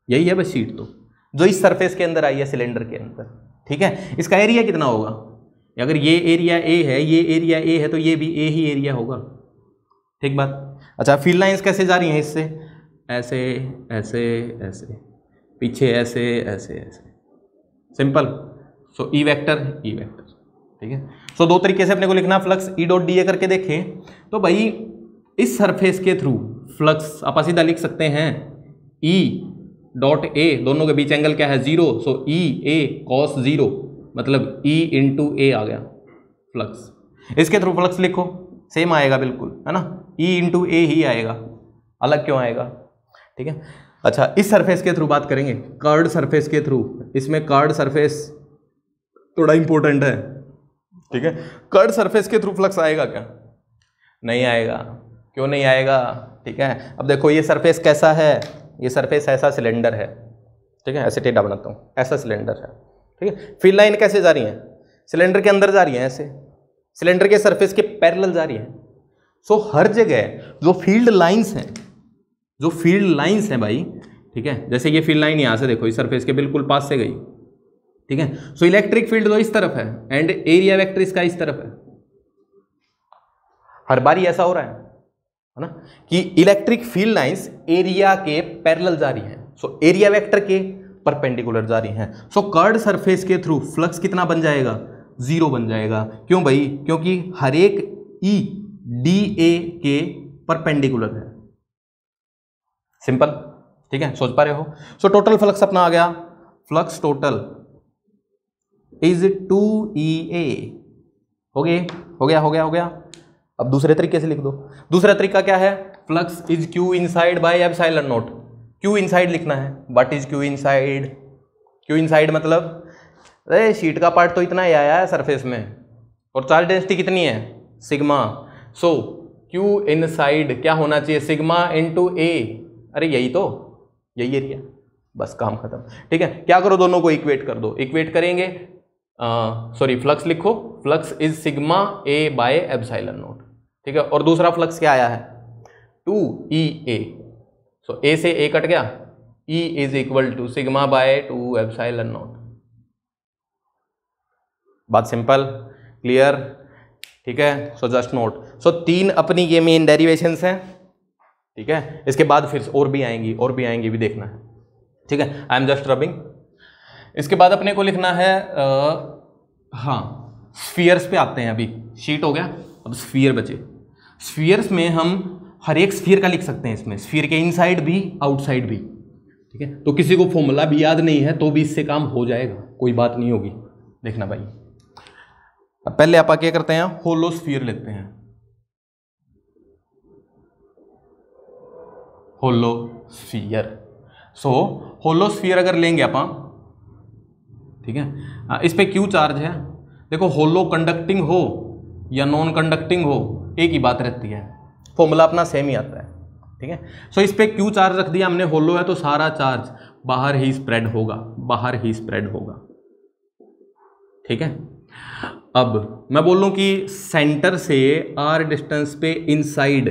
यही है बस शीट, तो जो इस सरफेस के अंदर आई है सिलेंडर के अंदर, ठीक है। इसका एरिया कितना होगा, अगर ये एरिया ए है, ये एरिया ए है, तो ये भी ए ही एरिया होगा, ठीक बात। अच्छा, फील्ड लाइंस कैसे जा रही हैं इससे, ऐसे ऐसे ऐसे, पीछे ऐसे ऐसे ऐसे, सिंपल। सो ई वेक्टर, ई वेक्टर, ठीक है। सो दो तरीके से अपने को लिखना फ्लक्स, ई डॉट डी ए करके देखें तो भाई इस सरफेस के थ्रू फ्लक्स आप सीधा लिख सकते हैं ई डॉट ए, दोनों के बीच एंगल क्या है, 0, सो ई ए कॉस 0, मतलब ई इंटू ए आ गया फ्लक्स। इसके थ्रू फ्लक्स लिखो, सेम आएगा बिल्कुल, है ना, ई इंटू ए ही आएगा, अलग क्यों आएगा, ठीक है। अच्छा, इस सरफेस के थ्रू बात करेंगे, कर्ड सरफेस के थ्रू, इसमें कर्ड सरफेस थोड़ा इंपॉर्टेंट है, ठीक है। कर्ड सरफेस के थ्रू फ्लक्स आएगा क्या, नहीं आएगा, क्यों नहीं आएगा, ठीक है। अब देखो ये सरफेस कैसा है, ये सरफेस ऐसा सिलेंडर है, ठीक है, ऐसे टेढ़ा बनाता हूँ, ऐसा सिलेंडर है, ठीक है। फील्ड लाइन कैसे जा रही है, सिलेंडर के अंदर जा रही है, ऐसे सिलेंडर के सरफेस के पैरेलल जा रही है। सो हर जगह जो फील्ड लाइंस हैं, जो फील्ड लाइंस हैं भाई, ठीक है, जैसे ये फील्ड लाइन यहाँ से देखो इस सरफेस के बिल्कुल पास से गई, ठीक है। सो इलेक्ट्रिक फील्ड तो इस तरफ है एंड एरिया वेक्टर इसका इस तरफ है, हर बारी ऐसा हो रहा है ना, कि इलेक्ट्रिक फील्ड लाइंस एरिया के पैरेलल जा रही हैं, सो एरिया वेक्टर के परपेंडिकुलर जा रही हैं। सो कर्ड सरफेस के थ्रू फ्लक्स कितना बन जाएगा, 0 बन जाएगा। क्यों भाई, क्योंकि हर एक ई डी ए के परपेंडिकुलर है, सिंपल, ठीक है, सोच पा रहे हो। सो टोटल फ्लक्स अपना आ गया, फ्लक्स टोटल इज 2EA, हो गया, हो गया। अब दूसरे तरीके से लिख दो, दूसरा तरीका क्या है, flux is Q inside by epsilon naught, Q inside लिखना है। What is Q inside, Q inside मतलब अरे शीट का पार्ट तो इतना ही आया है सरफेस में और चार्ज डेंसिटी कितनी है, सिग्मा। सो क्यू इनसाइड क्या होना चाहिए, सिग्मा इंटू ए, अरे यही तो, यही एरिया, बस काम खत्म, ठीक है। क्या करो, दोनों को इक्वेट कर दो, इक्वेट करेंगे, सॉरी फ्लक्स लिखो, flux is sigma A bye epsilon naught, ठीक है। और दूसरा फ्लक्स क्या आया है, 2EA, सो ए से ए कट गया, E is equal to sigma by 2 epsilon naught. बात सिंपल, क्लियर, ठीक है। सो जस्ट नोट, सो 3 अपनी ये मेन डेरिवेशंस हैं, ठीक है। इसके बाद फिर और भी आएंगी भी देखना है, ठीक है। I am just rubbing. इसके बाद अपने को लिखना है हाँ, स्फीयर्स पे आते हैं, अभी शीट हो गया, अब स्फीयर बचे। स्फीयर्स में हम हर एक स्फीयर का लिख सकते हैं, इसमें स्फीयर के इनसाइड भी आउटसाइड भी, ठीक है। तो किसी को फॉर्मूला भी याद नहीं है तो भी इससे काम हो जाएगा, कोई बात नहीं होगी, देखना भाई। अब पहले आप क्या करते हैं, होलो स्फीयर लेते हैं, होलो स्फीयर। सो होलो स्फीयर अगर लेंगे आप, ठीक है, इस पे क्यू चार्ज है, देखो होलो कंडक्टिंग हो या नॉन कंडक्टिंग हो एक ही बात रहती है, फॉर्मूला अपना सेम ही आता है, ठीक है। सो इस पे क्यू चार्ज रख दिया हमने, होलो है तो सारा चार्ज बाहर ही स्प्रेड होगा, ठीक है। अब मैं बोल लूं कि सेंटर से r डिस्टेंस पे इनसाइड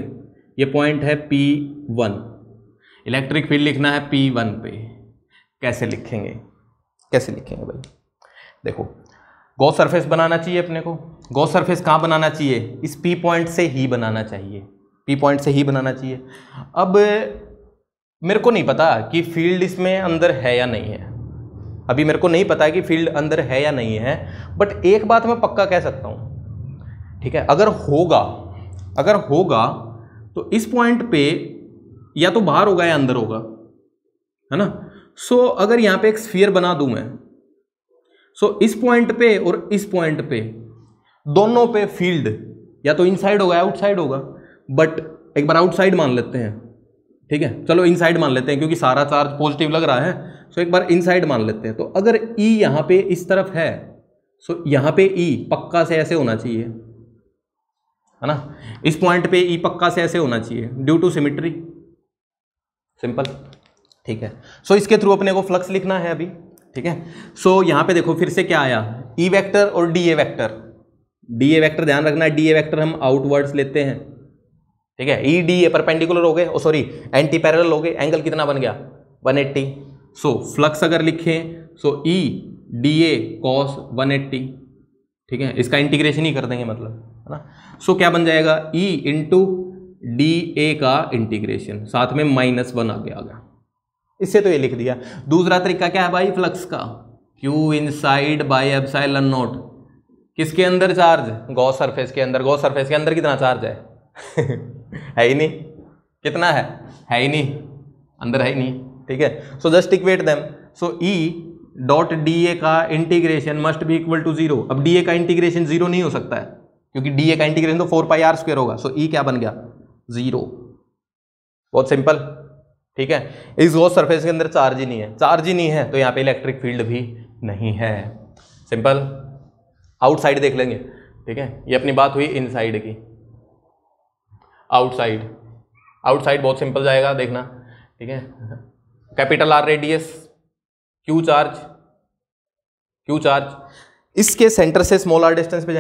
ये पॉइंट है P1, इलेक्ट्रिक फील्ड लिखना है P1 पे, कैसे लिखेंगे भाई, देखो गॉस सरफेस बनाना चाहिए अपने को। गॉस सरफेस कहाँ बनाना चाहिए? इस पी पॉइंट से ही बनाना चाहिए, पी पॉइंट से ही बनाना चाहिए। अब मेरे को नहीं पता कि फील्ड इसमें अंदर है या नहीं है, अभी मेरे को नहीं पता कि फील्ड अंदर है या नहीं है, बट एक बात मैं पक्का कह सकता हूँ, ठीक है, अगर होगा तो इस पॉइंट पे या तो बाहर होगा या अंदर होगा, है ना। सो अगर यहाँ पे एक स्फीयर बना दूं मैं, सो इस पॉइंट पे और इस पॉइंट पे दोनों पे फील्ड या तो इनसाइड होगा या आउटसाइड होगा, बट एक बार आउटसाइड मान लेते हैं, ठीक है, चलो इनसाइड मान लेते हैं क्योंकि सारा चार्ज पॉजिटिव लग रहा है, सो एक बार इनसाइड मान लेते हैं। तो अगर E यहाँ पे इस तरफ है, सो यहाँ पे E पक्का से ऐसे होना चाहिए, है ना, इस पॉइंट पे E पक्का से ऐसे होना चाहिए ड्यू टू सिमिट्री, सिंपल, ठीक है। सो इसके थ्रू अपने को फ्लक्स लिखना है अभी, ठीक है। सो यहाँ पे देखो फिर से क्या आया, E वेक्टर और DA वेक्टर। DA वेक्टर ध्यान रखना है, DA वेक्टर हम आउटवर्ड्स लेते हैं, ठीक है। EDA परपेंडिकुलर हो गए, ओ सॉरी एंटी पैरेलल हो गए, एंगल कितना बन गया 180। सो फ्लक्स अगर लिखें सो EDA cos 180, ठीक है, इसका इंटीग्रेशन ही कर देंगे मतलब, है ना। सो क्या बन जाएगा E इंटू DA का इंटीग्रेशन, साथ में -1 आगे आ गया, इससे तो ये लिख दिया। दूसरा तरीका क्या है भाई फ्लक्स का, Q inside by epsilon not, किसके अंदर चार्ज, गॉस सरफेस के अंदर। गॉस सरफेस के अंदर कितना चार्ज है है ही नहीं, कितना है ही नहीं, अंदर है ही नहीं, ठीक है। So just equate them, so E dot DA का integration must be equal to 0। अब DA का इंटीग्रेशन 0 नहीं हो सकता है क्योंकि DA का इंटीग्रेशन तो 4πr² होगा, सो E क्या बन गया 0, बहुत सिंपल, ठीक है। इस गॉस सरफेस के अंदर चार्ज ही नहीं है, चार्ज ही नहीं है तो यहाँ पे इलेक्ट्रिक फील्ड भी नहीं है, सिंपल। आउटसाइड देख लेंगे, ठीक है, ये अपनी बात हुई इनसाइड की। आउटसाइड बहुत सिंपल जाएगा, देखना, ठीक है। Capital R radius, Q charge, इसके सेंटर से स्मॉल r डिस्टेंस पे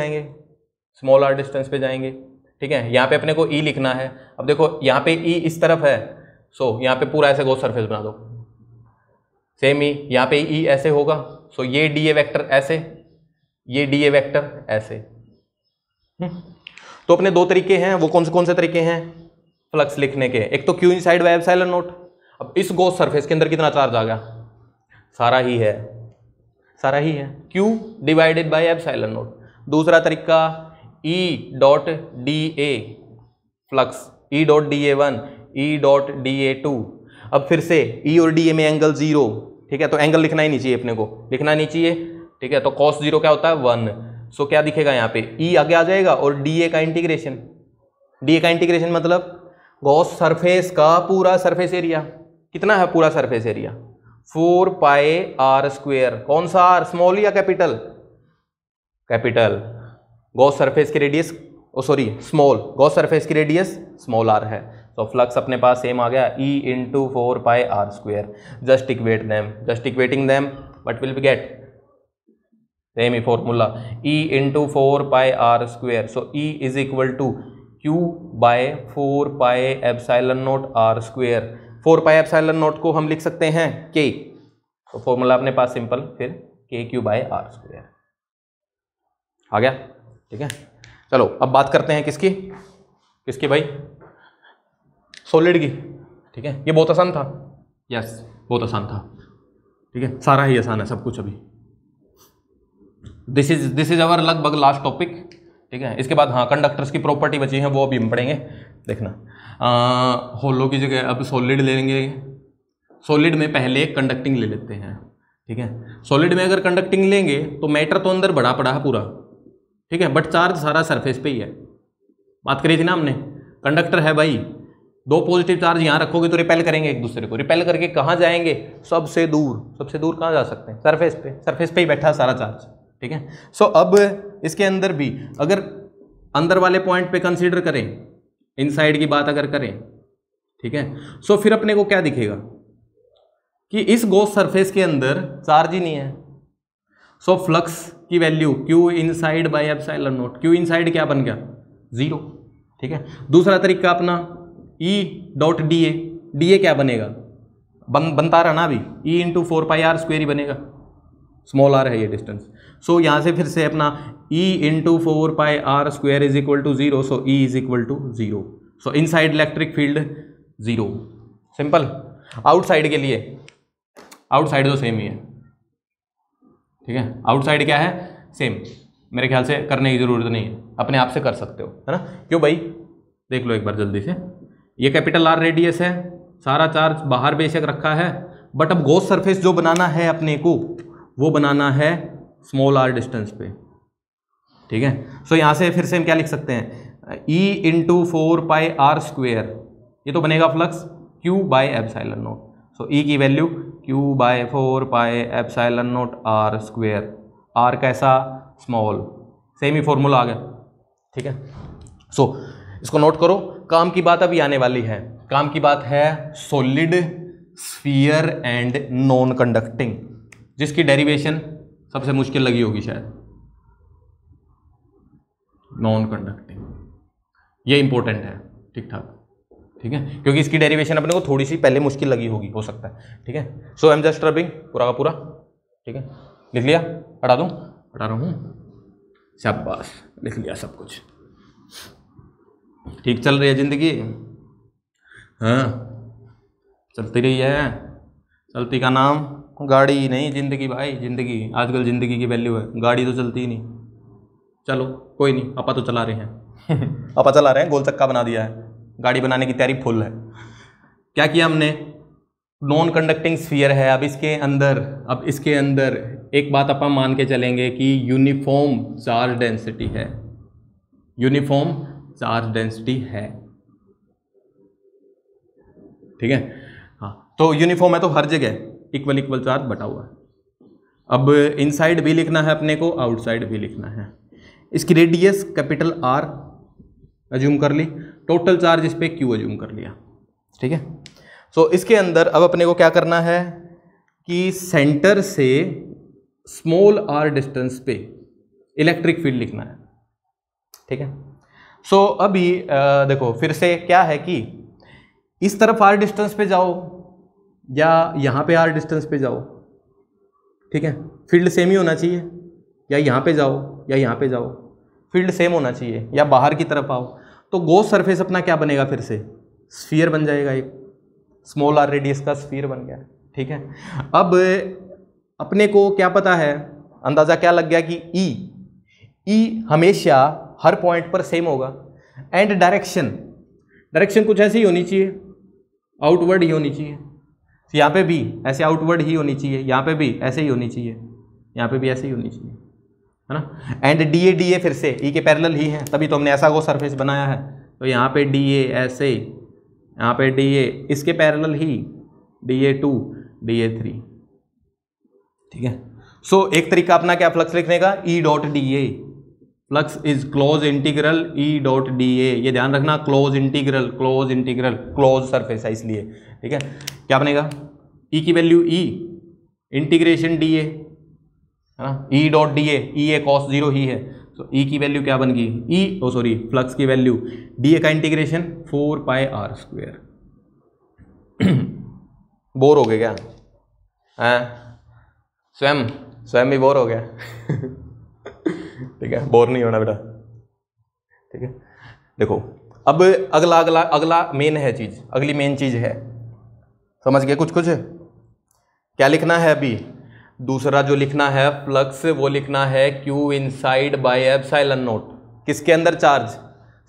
जाएंगे, ठीक है। यहाँ पे अपने को E लिखना है। अब देखो यहाँ पे E इस तरफ है, सो यहाँ पे पूरा ऐसे गॉस सरफेस बना दो, सेम ही यहाँ पे E ऐसे होगा, सो ये DA वेक्टर ऐसे, ये DA वेक्टर ऐसे। तो अपने दो तरीके हैं, वो कौन से तरीके हैं फ्लक्स लिखने के, एक तो Q inside by epsilon not. अब इस गॉस सरफेस के अंदर कितना चार्ज आ गया, सारा ही है, Q divided by epsilon not. दूसरा तरीका E dot DA flux, E dot DA1, E dot DA2। अब फिर से E और DA में एंगल 0, ठीक है, तो एंगल लिखना ही नहीं चाहिए अपने को, लिखना नहीं चाहिए, ठीक है। तो cos 0 क्या होता है 1, सो क्या दिखेगा यहाँ पे E आगे आ जाएगा और DA का इंटीग्रेशन मतलब गॉस सरफेस का पूरा सरफेस एरिया, कितना है पूरा सरफेस एरिया 4πr²। कौन सा R, स्मॉल या कैपिटल, गॉस सरफेस की रेडियस स्मॉल, गॉस सरफेस की रेडियस स्मॉल r है, तो फ्लक्स अपने पास सेम आ गया E into 4πr²। Just equating them what will be get, same ही formula E into 4πr², so E is equal to Q by 4πε0r²। 4πε0 को हम लिख सकते हैं K, तो फॉर्मूला अपने पास सिंपल, फिर KQ/r² आ गया, ठीक है। चलो अब बात करते हैं किसकी भाई, सॉलिड की, ठीक है। ये बहुत आसान था, यस बहुत आसान था, ठीक है, सारा ही आसान है सब कुछ। अभी दिस इज अवर लगभग लास्ट टॉपिक, ठीक है। इसके बाद हाँ कंडक्टर्स की प्रॉपर्टी बची है, वो अभी हम पढ़ेंगे, देखना। होलो की जगह अब सॉलिड ले लेंगे, सॉलिड में पहले कंडक्टिंग ले लेते हैं, ठीक है। सॉलिड में अगर कंडक्टिंग लेंगे तो मैटर तो अंदर बड़ा पड़ा है पूरा, ठीक है, बट चार्ज सारा सरफेस पे ही है। बात करी थी ना हमने, कंडक्टर है भाई, दो पॉजिटिव चार्ज यहाँ रखोगे तो रिपेल करेंगे एक दूसरे को, रिपेल करके कहाँ जाएंगे, सबसे दूर कहाँ जा सकते हैं, सरफेस पे ही बैठा है सारा चार्ज, ठीक है। सो अब इसके अंदर भी अगर अंदर वाले पॉइंट पे कंसीडर करें, इनसाइड की बात अगर करें, ठीक है, सो फिर अपने को क्या दिखेगा कि इस गॉस सरफेस के अंदर चार्ज ही नहीं है। सो फ्लक्स की value Q inside by epsilon not, Q inside क्या बन गया 0, ठीक है। दूसरा तरीका अपना E डॉट DA क्या बनेगा, बनता रहा ना अभी, E इंटू 4πr² ही बनेगा, स्मॉल r है ये डिस्टेंस। सो यहाँ से फिर से अपना E into 4πr² is equal to 0, so E is equal to 0, so inside electric field 0। Simple. Outside के लिए, आउटसाइड तो सेम ही है, ठीक है, आउटसाइड क्या है, सेम। मेरे ख्याल से करने की जरूरत नहीं है, अपने आप से कर सकते हो, है ना। क्यों भाई, देख लो एक बार जल्दी से। ये कैपिटल R रेडियस है, सारा चार्ज बाहर बेशक रखा है, बट अब गॉस सरफेस जो बनाना है अपने को, वो बनाना है स्मॉल r डिस्टेंस पे, ठीक है। सो यहाँ से फिर से हम क्या लिख सकते हैं, E इंटू 4πr², ये तो बनेगा फ्लक्स Q/ε0, सो E की वैल्यू Q/4πε0r², R कैसा, स्मॉल, सेम ही फॉर्मूला आ गया, ठीक है। सो इसको नोट करो। काम की बात अभी आने वाली है, काम की बात है solid, sphere and non conducting, जिसकी डेरिवेशन सबसे मुश्किल लगी होगी शायद, नॉन कंडक्टिंग, ये इंपॉर्टेंट है, ठीक ठाक, ठीक है, क्योंकि इसकी डेरिवेशन अपने को थोड़ी सी पहले मुश्किल लगी होगी, हो सकता है, ठीक है। सो आई एम जस्ट रबिंग पूरा का पूरा, ठीक है, लिख लिया, हटा दूं, हटा रहा हूं, शाबाश, लिख लिया सब कुछ, ठीक चल रही है जिंदगी, हाँ चलती रही है, चलती का नाम गाड़ी नहीं जिंदगी भाई, जिंदगी, आजकल जिंदगी की वैल्यू है, गाड़ी तो चलती ही नहीं। चलो कोई नहीं, अपा तो चला रहे हैं अपा चला रहे हैं, गोल चक्का बना दिया है, गाड़ी बनाने की तैयारी फुल है। क्या किया हमने, नॉन कंडक्टिंग स्फीयर है, अब इसके अंदर एक बात अपन मान के चलेंगे कि यूनिफॉर्म चार्ज डेंसिटी है, यूनिफॉर्म चार्ज डेंसिटी है, ठीक है। हाँ, तो यूनिफॉर्म है तो हर जगह इक्वल इक्वल चार्ज बटा हुआ है। अब इनसाइड भी लिखना है अपने को, आउटसाइड भी लिखना है। इसकी रेडियस कैपिटल R अज्यूम कर ली, टोटल चार्ज इस पे Q अज्यूम कर लिया, ठीक है। सो इसके अंदर अब अपने को क्या करना है कि सेंटर से स्मॉल r डिस्टेंस पे इलेक्ट्रिक फील्ड लिखना है, ठीक है। सो अभी देखो फिर से क्या है कि इस तरफ r डिस्टेंस पे जाओ या यहाँ पे r डिस्टेंस पे जाओ, ठीक है, फील्ड सेम ही होना चाहिए, या यहाँ पे जाओ या यहाँ पे जाओ, फील्ड सेम होना चाहिए, या बाहर की तरफ आओ, तो गॉस सरफेस अपना क्या बनेगा, फिर से स्फीयर बन जाएगा, एक स्मॉल r रेडियस का स्फीयर बन गया, ठीक है। अब अपने को क्या पता है, अंदाजा क्या लग गया कि E हमेशा हर पॉइंट पर सेम होगा, एंड डायरेक्शन कुछ ऐसी ही होनी चाहिए, आउटवर्ड ही होनी चाहिए, यहाँ पे भी ऐसे आउटवर्ड ही होनी चाहिए, यहाँ पे भी ऐसे ही होनी चाहिए, यहाँ पे भी ऐसे ही होनी चाहिए, है ना। एंड DA फिर से E के पैरेलल ही है, तभी तो हमने ऐसा गॉस सरफेस बनाया है, तो यहाँ पे DA ऐसे, यहाँ पे DA इसके पैरेलल ही, DA2 DA3, ठीक है। सो एक तरीका अपना क्या फ्लक्स लिखने का, E.dA, flux is close integral E.dA, ये ध्यान रखना, क्लोज इंटीग्रल क्लोज सरफेस है इसलिए, ठीक है। क्या बनेगा, E की वैल्यू E इंटीग्रेशन DA, है ना, E.dA, E cos 0 ही है, तो E की वैल्यू क्या बन गई, फ्लक्स की वैल्यू DA का इंटीग्रेशन 4πr²। बोर हो गए क्या, स्वयं भी बोर हो गया ठीक है, बोर नहीं होना बेटा, ठीक है। देखो अब अगला मेन है चीज, अगली मेन चीज है, समझ गए कुछ क्या लिखना है अभी, दूसरा जो लिखना है फ्लक्स, वो लिखना है Q इनसाइड बाय ε0, किसके अंदर चार्ज,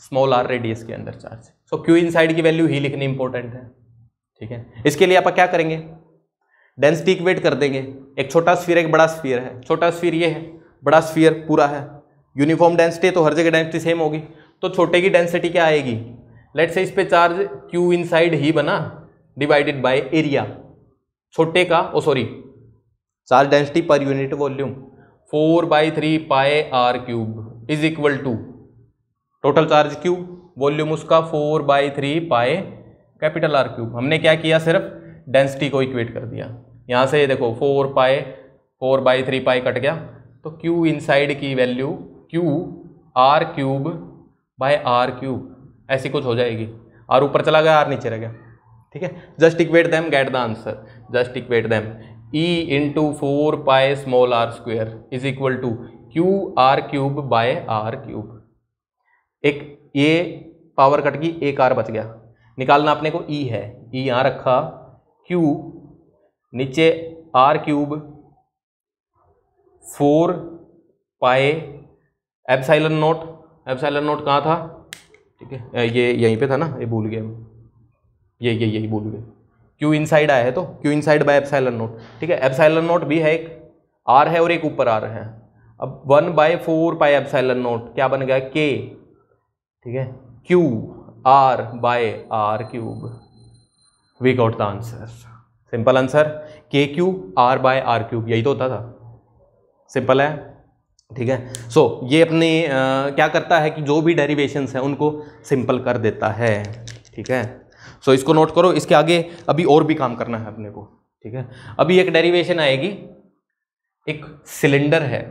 स्मॉल r रेडियस के अंदर चार्ज। सो Q इनसाइड की वैल्यू ही लिखनी इंपॉर्टेंट है, ठीक है। इसके लिए आप क्या करेंगे, डेंसिटी इक्वेट कर देंगे, एक छोटा स्फीयर एक बड़ा स्फीयर है, छोटा स्फीयर ये है, बड़ा स्फीयर पूरा है, यूनिफॉर्म डेंसिटी तो हर जगह डेंसिटी सेम होगी, तो छोटे की डेंसिटी क्या आएगी, लेट से इस पे चार्ज Q इनसाइड ही बना डिवाइडेड बाय एरिया, छोटे का charge density per unit volume 4/3πr³ is equal to total charge Q, volume उसका 4/3π∗R³। हमने क्या किया, सिर्फ डेंसिटी को इक्वेट कर दिया, यहाँ से देखो 4/3π कट गया, तो Q इनसाइड की वैल्यू Q/R³ ऐसी कुछ हो जाएगी, R ऊपर चला गया R नीचे रह गया, ठीक है। Just equate them, get the answer, just equate them, E into 4 pi small R square is equal to Q R cube by R cube. एक ये पावर कट की, एक आर बच गया, निकालना अपने को E है, E यहाँ रखा, Q नीचे R cube 4 pi epsilon naught, epsilon naught कहाँ था, ठीक है ये यहीं पे था ना, ये भूल गए हम, ये यही भूल गए, Q इनसाइड आया है तो Q inside by epsilon note, ठीक है एप्सिलॉन नोट भी है, एक R है और एक ऊपर R है। अब 1/4 पाई एप्सिलॉन नोट क्या बन गया K, ठीक है Q R by R cube. We got the answer, simple answer KQ R by R cube, यही तो होता था, सिंपल है, ठीक है। सो ये अपने क्या करता है कि जो भी डेरिवेशंस हैं उनको सिंपल कर देता है, ठीक है। सो इसको नोट करो, इसके आगे अभी और भी काम करना है अपने को, ठीक है। अभी एक डेरिवेशन आएगी, एक सिलेंडर है,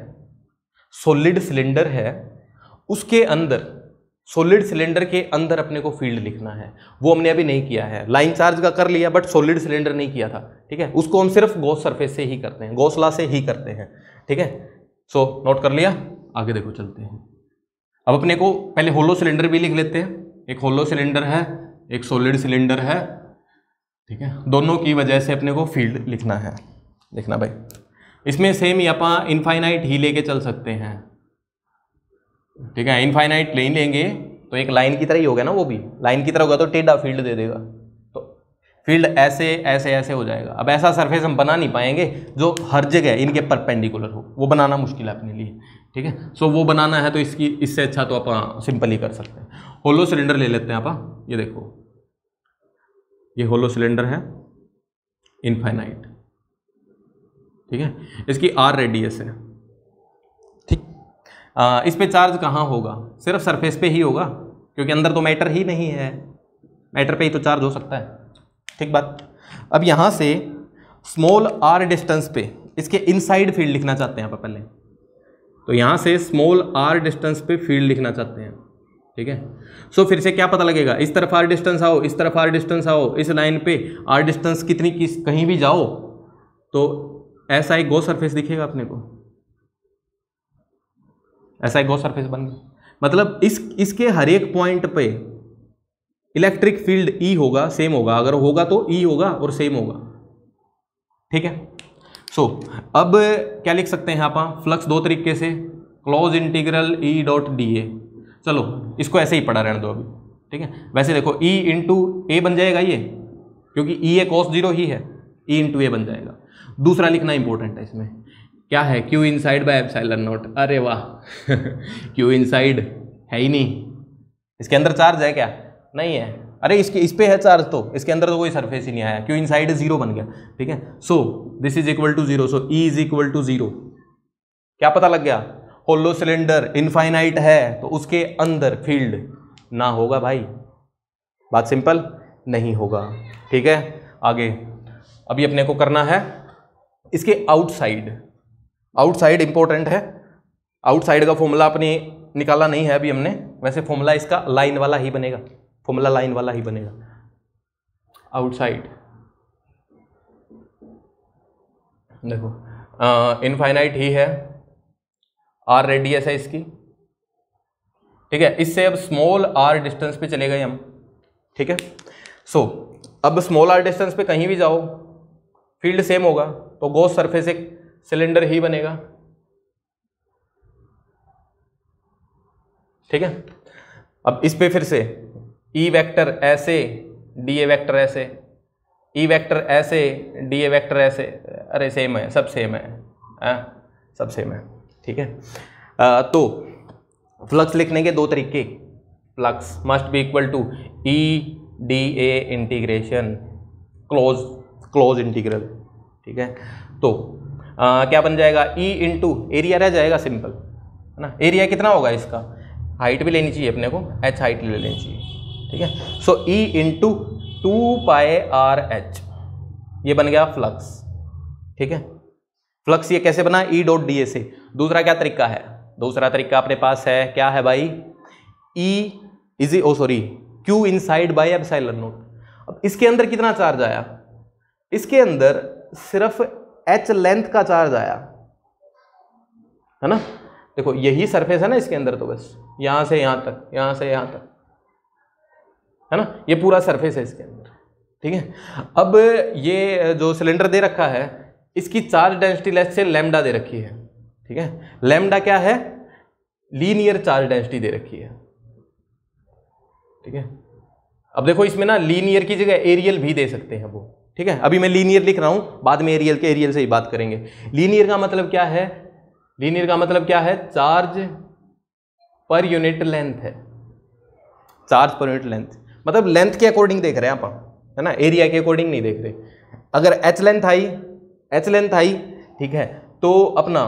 सॉलिड सिलेंडर है, उसके अंदर सॉलिड सिलेंडर के अंदर अपने को फील्ड लिखना है, वो हमने अभी नहीं किया है। लाइन चार्ज का कर लिया बट सॉलिड सिलेंडर नहीं किया था, ठीक है, उसको हम सिर्फ गॉस सरफेस से ही करते हैं, गॉस लॉ से ही करते हैं, ठीक है। सो नोट कर लिया, आगे देखो चलते हैं। अब अपने को पहले होलो सिलेंडर भी लिख लेते हैं, एक होलो सिलेंडर है, एक सॉलिड सिलेंडर है, ठीक है, दोनों की वजह से अपने को फील्ड लिखना है। देखना भाई, इसमें सेम ही अपन इनफाइनाइट ही लेके चल सकते हैं, ठीक है, इनफाइनाइट नहीं लेंगे तो एक लाइन की तरह ही होगा ना, वो भी लाइन की तरह होगा तो टेढ़ा फील्ड दे देगा, तो फील्ड ऐसे ऐसे ऐसे हो जाएगा। अब ऐसा सरफेस हम बना नहीं पाएंगे जो हर जगह इनके परपेंडिकुलर हो, वो बनाना मुश्किल है अपने लिए, ठीक है। सो वो बनाना है तो इससे अच्छा तो अपन सिंपल ही कर सकते हैं। होलो सिलेंडर ले लेते हैं अपन, ये देखो ये होलो सिलेंडर है इनफाइनाइट, ठीक है, इसकी R रेडियस है, ठीक। इस पे चार्ज कहाँ होगा, सिर्फ सरफेस पे ही होगा, क्योंकि अंदर तो मैटर ही नहीं है, मैटर पे ही तो चार्ज हो सकता है, ठीक बात। अब यहाँ से स्मॉल r डिस्टेंस पे इसके इनसाइड फील्ड लिखना चाहते हैं आप पहले, तो यहाँ से स्मॉल r डिस्टेंस पे फील्ड लिखना चाहते हैं, ठीक है। सो फिर से क्या पता लगेगा, इस तरफ r डिस्टेंस आओ, इस तरफ r डिस्टेंस आओ, इस लाइन पे r डिस्टेंस कितनी कहीं भी जाओ तो ऐसा एक गॉस सरफेस दिखेगा अपने को, ऐसा एक गॉस सरफेस बन गया। मतलब इसके हर एक पॉइंट पे इलेक्ट्रिक फील्ड E होगा, सेम होगा, अगर होगा तो E होगा और सेम होगा, ठीक है। सो अब क्या लिख सकते हैं आप, फ्लक्स दो तरीके से, close integral E dot dA, चलो इसको ऐसे ही पढ़ा रहने दो अभी, ठीक है। वैसे देखो E इंटू ए बन जाएगा ये, क्योंकि E ए cos 0 ही है, E इंटू ए बन जाएगा। दूसरा लिखना इंपॉर्टेंट है, इसमें क्या है, Q inside by epsilon not, अरे वाह Q इनसाइड है ही नहीं, इसके अंदर चार्ज है क्या, नहीं है, अरे इस पे है चार्ज, तो इसके अंदर तो कोई सरफेस ही नहीं आया, Q इनसाइड 0 बन गया, ठीक है। So this is equal to 0, so E is equal to 0, क्या पता लग गया, होलो सिलेंडर इनफाइनाइट है तो उसके अंदर फील्ड ना होगा भाई, बात सिंपल नहीं होगा, ठीक है। आगे अभी अपने को करना है इसके आउटसाइड, आउटसाइड इंपॉर्टेंट है, आउटसाइड का फॉर्मूला अपने निकाला नहीं है अभी हमने, वैसे फॉर्मूला इसका लाइन वाला ही बनेगा, फॉर्मूला लाइन वाला ही बनेगा। आउटसाइड देखो इनफाइनाइट ही है, R रेडियस है इसकी, ठीक है, इससे अब स्मॉल r डिस्टेंस पे चले गए हम, ठीक है। सो अब स्मॉल r डिस्टेंस पे कहीं भी जाओ फील्ड सेम होगा, तो गॉस सरफेस एक सिलेंडर ही बनेगा, ठीक है। अब इस पे फिर से E वेक्टर ऐसे, dA वेक्टर ऐसे, E वेक्टर ऐसे, dA वेक्टर ऐसे, अरे सेम है, सब सेम है, सब सेम है, ठीक है। तो फ्लक्स लिखने के दो तरीके, flux must be equal to E dA integration close integral, ठीक है। तो क्या बन जाएगा, E इंटू एरिया रह जाएगा सिंपल, है ना। एरिया कितना होगा इसका, हाइट भी लेनी चाहिए अपने को, h हाइट ले लेनी चाहिए, ठीक है। सो E इंटू 2πRh, ये बन गया फ्लक्स, ठीक है। फ्लक्स ये कैसे बना, E डॉट dA से। दूसरा क्या तरीका है, दूसरा तरीका अपने पास है, क्या है भाई, Q inside by epsilon not. अब इसके अंदर कितना चार्ज आया, इसके अंदर सिर्फ h लेंथ का चार्ज आया, है ना। देखो यही सरफेस है ना इसके अंदर, तो बस यहां से यहां तक, यहां से यहां तक, है ना, ये पूरा सरफेस है इसके अंदर, ठीक है। अब ये जो सिलेंडर दे रखा है इसकी चार्ज डेंसिटी लेस से लैम्डा दे रखी है, ठीक है। लैम्डा क्या है, लीनियर चार्ज डेंसिटी दे रखी है, ठीक है। अब देखो इसमें ना लीनियर की जगह एरियल भी दे सकते हैं वो, ठीक है। अभी मैं लीनियर लिख रहा हूं, बाद में एरियल से ही बात करेंगे। लीनियर का मतलब क्या है, लीनियर का मतलब क्या है, चार्ज पर यूनिट लेंथ है, चार्ज पर यूनिट लेंथ, मतलब लेंथ के अकॉर्डिंग देख रहे हैं आप, है ना, एरिया के अकॉर्डिंग नहीं देख रहे। अगर एच लेंथ आई, ठीक है, तो अपना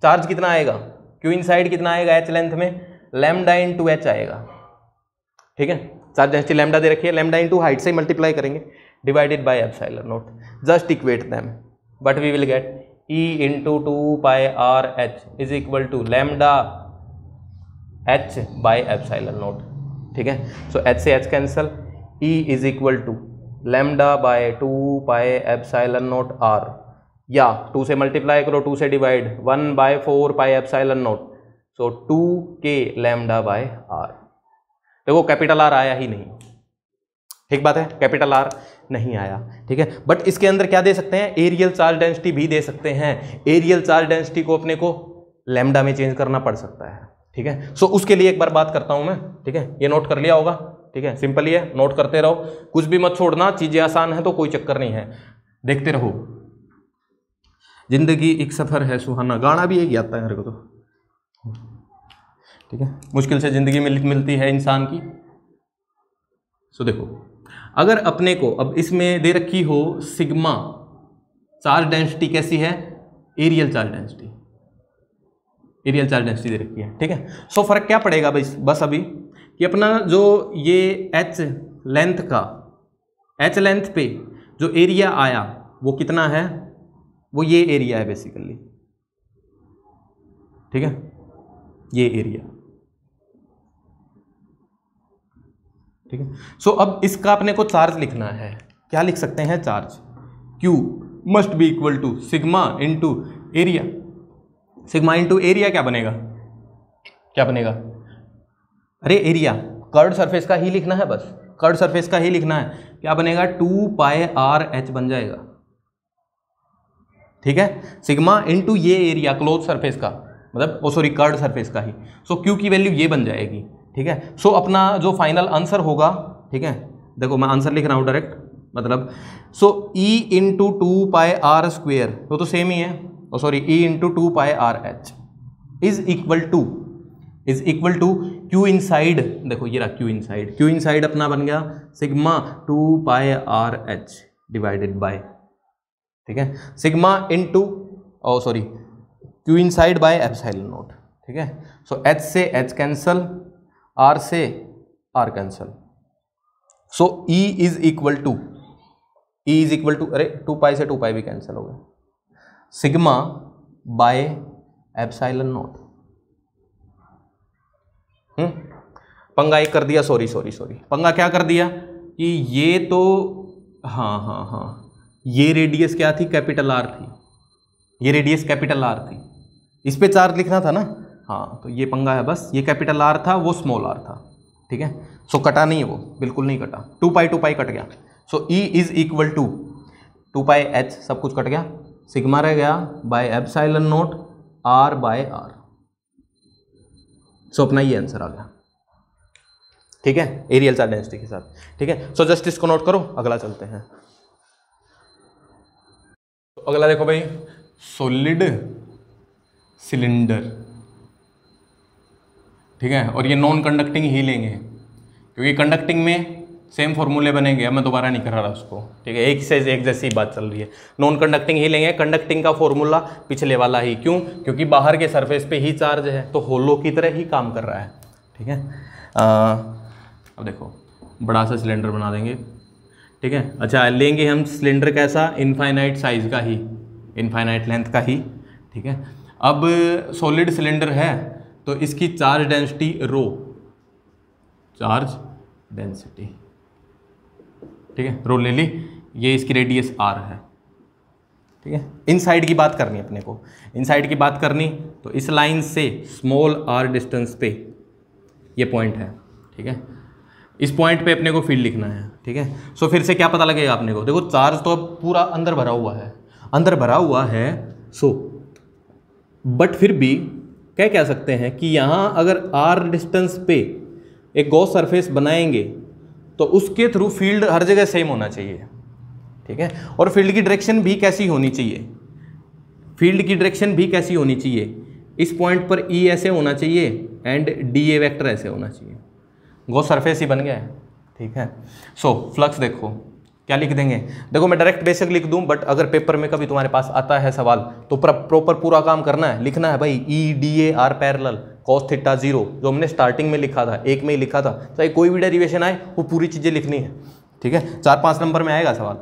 चार्ज कितना आएगा, क्यू इनसाइड कितना आएगा एच लेंथ में, लैम्डा इंटू एच आएगा, ठीक है। चार्ज डेंसिटी लैम्डा दे रखी है, लैम्डा इंटू हाइट से मल्टीप्लाई करेंगे, divided by epsilon naught, just equate them, but we will get E into 2 pi R H is equal to lambda H by epsilon naught, ठीक है। So H से H cancel, E is equal to lambda by 2 pi epsilon naught R, या 2 से multiply करो, 2 से divide, 1/4 pi epsilon naught, so 2k lambda by R. देखो capital R आया ही नहीं, ठीक बात है, कैपिटल आर नहीं आया, ठीक है। बट इसके अंदर क्या दे सकते हैं, एरियल चार्ज डेंसिटी भी दे सकते हैं। एरियल चार्ज डेंसिटी को अपने को लैम्डा में चेंज करना पड़ सकता है, ठीक है। सो उसके लिए एक बार बात करता हूं मैं, ठीक है, ये नोट कर लिया होगा, ठीक है, सिंपल ही है, नोट करते रहो, कुछ भी मत छोड़ना, चीजें आसान है तो कोई चक्कर नहीं है, देखते रहो। जिंदगी एक सफर है सुहाना, गाना भी एक आता है मेरे को तो, ठीक है। मुश्किल से जिंदगी मिलती है इंसान की। सो देखो, अगर अपने को अब इसमें दे रखी हो सिग्मा चार्ज डेंसिटी कैसी है, areal charge density, areal charge density दे रखी है, ठीक है। सो फर्क क्या पड़ेगा बस अभी कि अपना जो ये एच लेंथ पे जो एरिया आया वो कितना है, वो ये एरिया है बेसिकली, ठीक है, ये एरिया, ठीक है। सो अब इसका अपने को चार्ज लिखना है, क्या लिख सकते हैं, charge Q must be equal to sigma into area. Sigma into area क्या बनेगा, क्या बनेगा, अरे एरिया कर्व्ड सरफेस का ही लिखना है, बस कर्व्ड सरफेस का ही लिखना है, क्या बनेगा 2 पाई आर एच बन जाएगा, ठीक है। सिग्मा इंटू ये एरिया क्लोज सरफेस का, मतलब ओ सॉरी कर्व्ड सरफेस का ही, सो Q की वैल्यू ये बन जाएगी, ठीक है। सो अपना जो फाइनल आंसर होगा, ठीक है, देखो मैं आंसर लिख रहा हूं डायरेक्ट, मतलब so E into 2 pi R square, वो तो सेम ही है, oh sorry E into 2 pi R H is equal to Q inside, देखो ये रहा Q इनसाइड अपना बन गया sigma 2 pi R H divided by, ठीक है, sigma into oh sorry Q inside by epsilon naught, ठीक है। सो H से H कैंसल, R से R cancel, so E is equal to अरे 2 पाई से 2 पाई भी कैंसिल हो गया, सिग्मा बाय एप्सिलॉन नॉट। पंगा एक कर दिया, सॉरी पंगा क्या कर दिया कि ये तो हाँ ये रेडियस क्या थी, कैपिटल आर थी, ये रेडियस कैपिटल आर थी, इस पे चार्ज लिखना था ना, हाँ, तो ये पंगा है, बस ये कैपिटल आर था, वो स्मॉल आर था, ठीक है। सो कटा नहीं है, वो बिल्कुल नहीं कटा, 2 पाई कट गया, so E is equal to 2 pi H सब कुछ कट गया, सिग्मा रह गया by epsilon naught R by R, so अपना ये आंसर आ गया, ठीक है, एरियल चार्ज डेंसिटी के साथ, ठीक है। सो जस्ट इसको नोट करो, अगला चलते हैं। तो अगला देखो भाई, सॉलिड सिलेंडर, ठीक है, और ये नॉन कंडक्टिंग ही लेंगे क्योंकि कंडक्टिंग में सेम फॉर्मूले बनेंगे, अब मैं दोबारा नहीं कर रहा उसको, ठीक है, एक से एक जैसी बात चल रही है, नॉन कंडक्टिंग ही लेंगे, कंडक्टिंग का फॉर्मूला पिछले वाला ही, क्यों, क्योंकि बाहर के सरफेस पे ही चार्ज है तो होलो की तरह ही काम कर रहा है, ठीक है। अब देखो बड़ा सा सिलेंडर बना देंगे, ठीक है, अच्छा लेंगे हम सिलेंडर कैसा, इनफाइनाइट साइज का ही, इनफाइनाइट लेंथ का ही, ठीक है। अब सॉलिड सिलेंडर है तो इसकी charge density rho, charge density, ठीक है, रो ले ली, ये इसकी रेडियस R है, ठीक है। इनसाइड की बात करनी अपने को, इनसाइड की बात करनी तो इस लाइन से स्मॉल आर डिस्टेंस पे ये पॉइंट है, ठीक है। इस पॉइंट पे अपने को फील्ड लिखना है, ठीक है। सो फिर से क्या पता लगेगा अपने को, देखो चार्ज तो अब पूरा अंदर भरा हुआ है, अंदर भरा हुआ है। सो बट फिर भी क्या कह सकते हैं कि यहाँ अगर आर डिस्टेंस पे एक गॉस सरफेस बनाएंगे तो उसके थ्रू फील्ड हर जगह सेम होना चाहिए, ठीक है। और फील्ड की डायरेक्शन भी कैसी होनी चाहिए, फील्ड की डायरेक्शन भी कैसी होनी चाहिए, इस पॉइंट पर ई ऐसे होना चाहिए एंड डी ए वेक्टर ऐसे होना चाहिए, गॉस सरफेस ही बन गया है, ठीक है। सो फ्लक्स देखो क्या लिख देंगे, देखो मैं डायरेक्ट बेसिक लिख दूं, बट अगर पेपर में कभी तुम्हारे पास आता है सवाल तो प्रॉपर पूरा काम करना है, लिखना है भाई E D A R parallel cos theta 0, जो हमने स्टार्टिंग में लिखा था, एक में ही लिखा था, चाहे कोई भी डेरिवेशन आए वो पूरी चीज़ें लिखनी है, ठीक है। 4-5 नंबर में आएगा सवाल।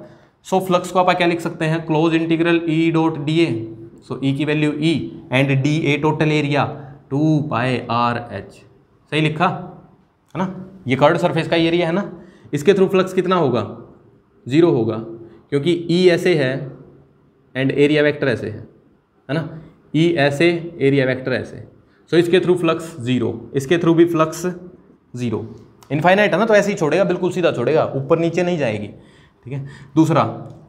सो फ्लक्स को आप क्या लिख सकते हैं, close integral E dot D A, so E की value E and D A total area 2 pi R H, सही लिखा है ना। ये कर्व्ड सरफेस का एरिया है ना, इसके थ्रू फ्लक्स कितना होगा, 0 होगा, क्योंकि ई ऐसे है एंड एरिया वेक्टर ऐसे है ना, ई ऐसे एरिया वेक्टर ऐसे, सो इसके थ्रू फ्लक्स 0, इसके थ्रू भी फ्लक्स 0, इनफाइनाइट है ना, तो ऐसे ही छोड़ेगा, बिल्कुल सीधा छोड़ेगा, ऊपर नीचे नहीं जाएगी, ठीक है। दूसरा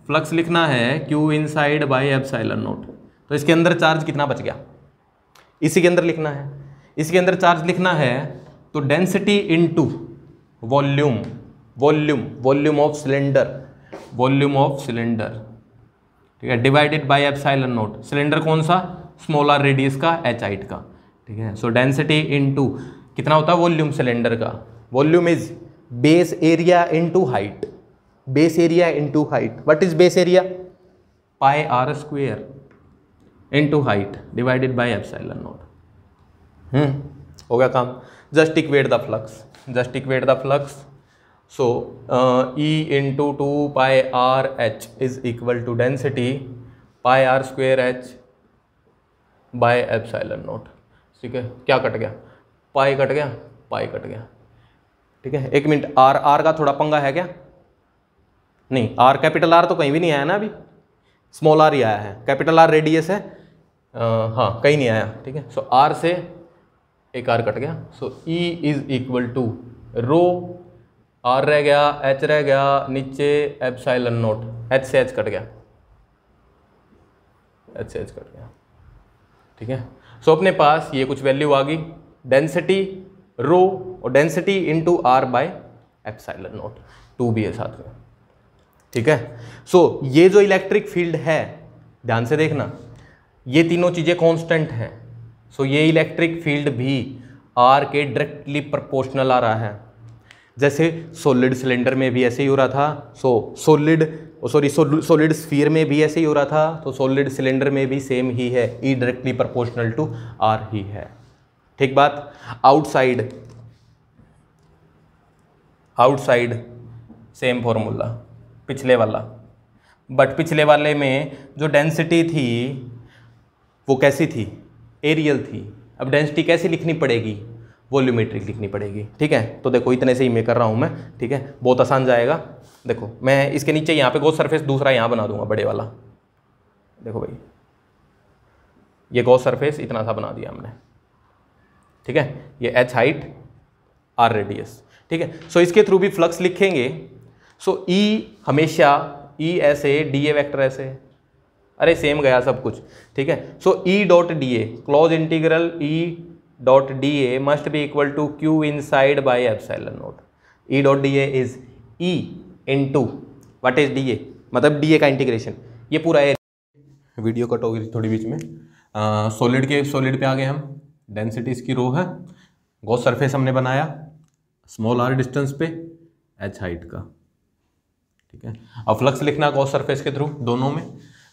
फ्लक्स लिखना है Q inside by epsilon naught, तो इसके अंदर चार्ज कितना बच गया, इसी के अंदर लिखना है, इसके अंदर चार्ज लिखना है तो density into volume, volume volume of cylinder, volume of cylinder, ठीक है, divided by epsilon naught, cylinder कौन सा, स्मॉल आर रेडियस का, एच हाइट का, ठीक है। सो डेंसिटी इनटू कितना होता है वॉल्यूम सिलेंडर का, volume is base area into height, base area into height, what is base area, pi R square into height divided by epsilon naught, हो गया काम। Just equate the flux, just equate the flux, so E into 2 pi R H is equal to density pi R square H by epsilon naught, ठीक है। क्या cut गया, पाई cut गया, पाई cut गया, ठीक है। एक मिनट, आर, आर का थोड़ा पंगा है क्या, नहीं, आर कैपिटल आर तो कहीं भी नहीं आया ना अभी, स्मॉल आर ही आया है, कैपिटल आर रेडियस है, हाँ कहीं नहीं आया, ठीक है। सो आर से एक आर कट गया, so E is equal to rho, R रह गया, एच रह गया, नीचे एप्सिलॉन नॉट, एच से एच कट गया, एच से एच कट गया, ठीक है। सो अपने पास ये कुछ वैल्यू आ गई, डेंसिटी रो और density into R by epsilon naught, 2 भी है साथ में, ठीक है। सो ये जो इलेक्ट्रिक फील्ड है, ध्यान से देखना, ये तीनों चीजें कांस्टेंट हैं, सो ये इलेक्ट्रिक फील्ड भी आर के डायरेक्टली प्रोपोर्शनल आ रहा है, जैसे सॉलिड सिलेंडर में भी ऐसे ही हो रहा था, सॉलिड स्फीयर में भी ऐसे ही हो रहा था, तो सॉलिड सिलेंडर में भी सेम ही है, E directly proportional to R ही है, ठीक बात। आउटसाइड, आउटसाइड सेम फॉर्मूला पिछले वाला, बट पिछले वाले में जो डेंसिटी थी वो कैसी थी, एरियल थी, अब डेंसिटी कैसी लिखनी पड़ेगी, वॉल्यूमेट्रिक लिखनी पड़ेगी, ठीक है। तो देखो इतने से ही मैं कर रहा हूँ मैं, ठीक है, बहुत आसान जाएगा। देखो मैं इसके नीचे यहाँ पे गॉस सरफेस दूसरा यहाँ बना दूंगा, बड़े वाला, देखो भाई ये गॉस सरफेस इतना सा बना दिया हमने, ठीक है, ये एच हाइट आर रेडियस, ठीक है। सो इसके थ्रू भी फ्लक्स लिखेंगे, सो ई हमेशा ई ऐसे, डी ए वैक्टर ऐसे, अरे सेम गया सब कुछ, ठीक है। So E dot D A, close integral E dot D A must be equal to Q inside by epsilon naught, E dot D A is E into what is D A, मतलब D ए का integration, ये पूरा area. Video cut हो गई थोड़ी बीच में, solid पे आ गए हम, डेंसिटी इसकी रो है, गॉस सरफेस हमने बनाया स्मॉल आर डिस्टेंस पे, एच हाइट का, ठीक है। अब फ्लक्स लिखना गॉस सरफेस के थ्रू, दोनों में,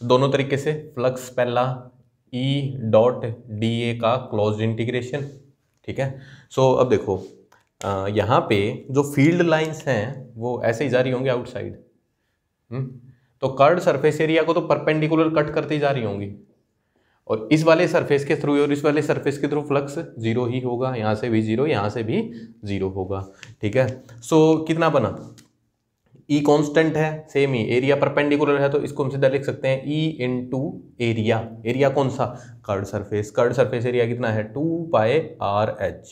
दोनों तरीके से, फ्लक्स पहला ई डॉट डी ए का क्लोज इंटीग्रेशन, ठीक है। सो अब देखो यहाँ पे जो फील्ड लाइंस हैं वो ऐसे ही जा रही होंगी आउटसाइड, तो कर्व्ड सरफेस एरिया को तो परपेंडिकुलर कट करती जा रही होंगी, और इस वाले सरफेस के थ्रू और इस वाले सरफेस के थ्रू फ्लक्स 0 ही होगा, यहाँ से भी 0, यहाँ से भी 0 होगा, ठीक है। सो कितना बना, ई कांस्टेंट है, सेम ही एरिया परपेंडिकुलर है, तो इसको हम सीधा लिख सकते हैं ई इनटू एरिया। एरिया कौन सा? Curved surface. Curved surface area कितना है? 2 pi R H.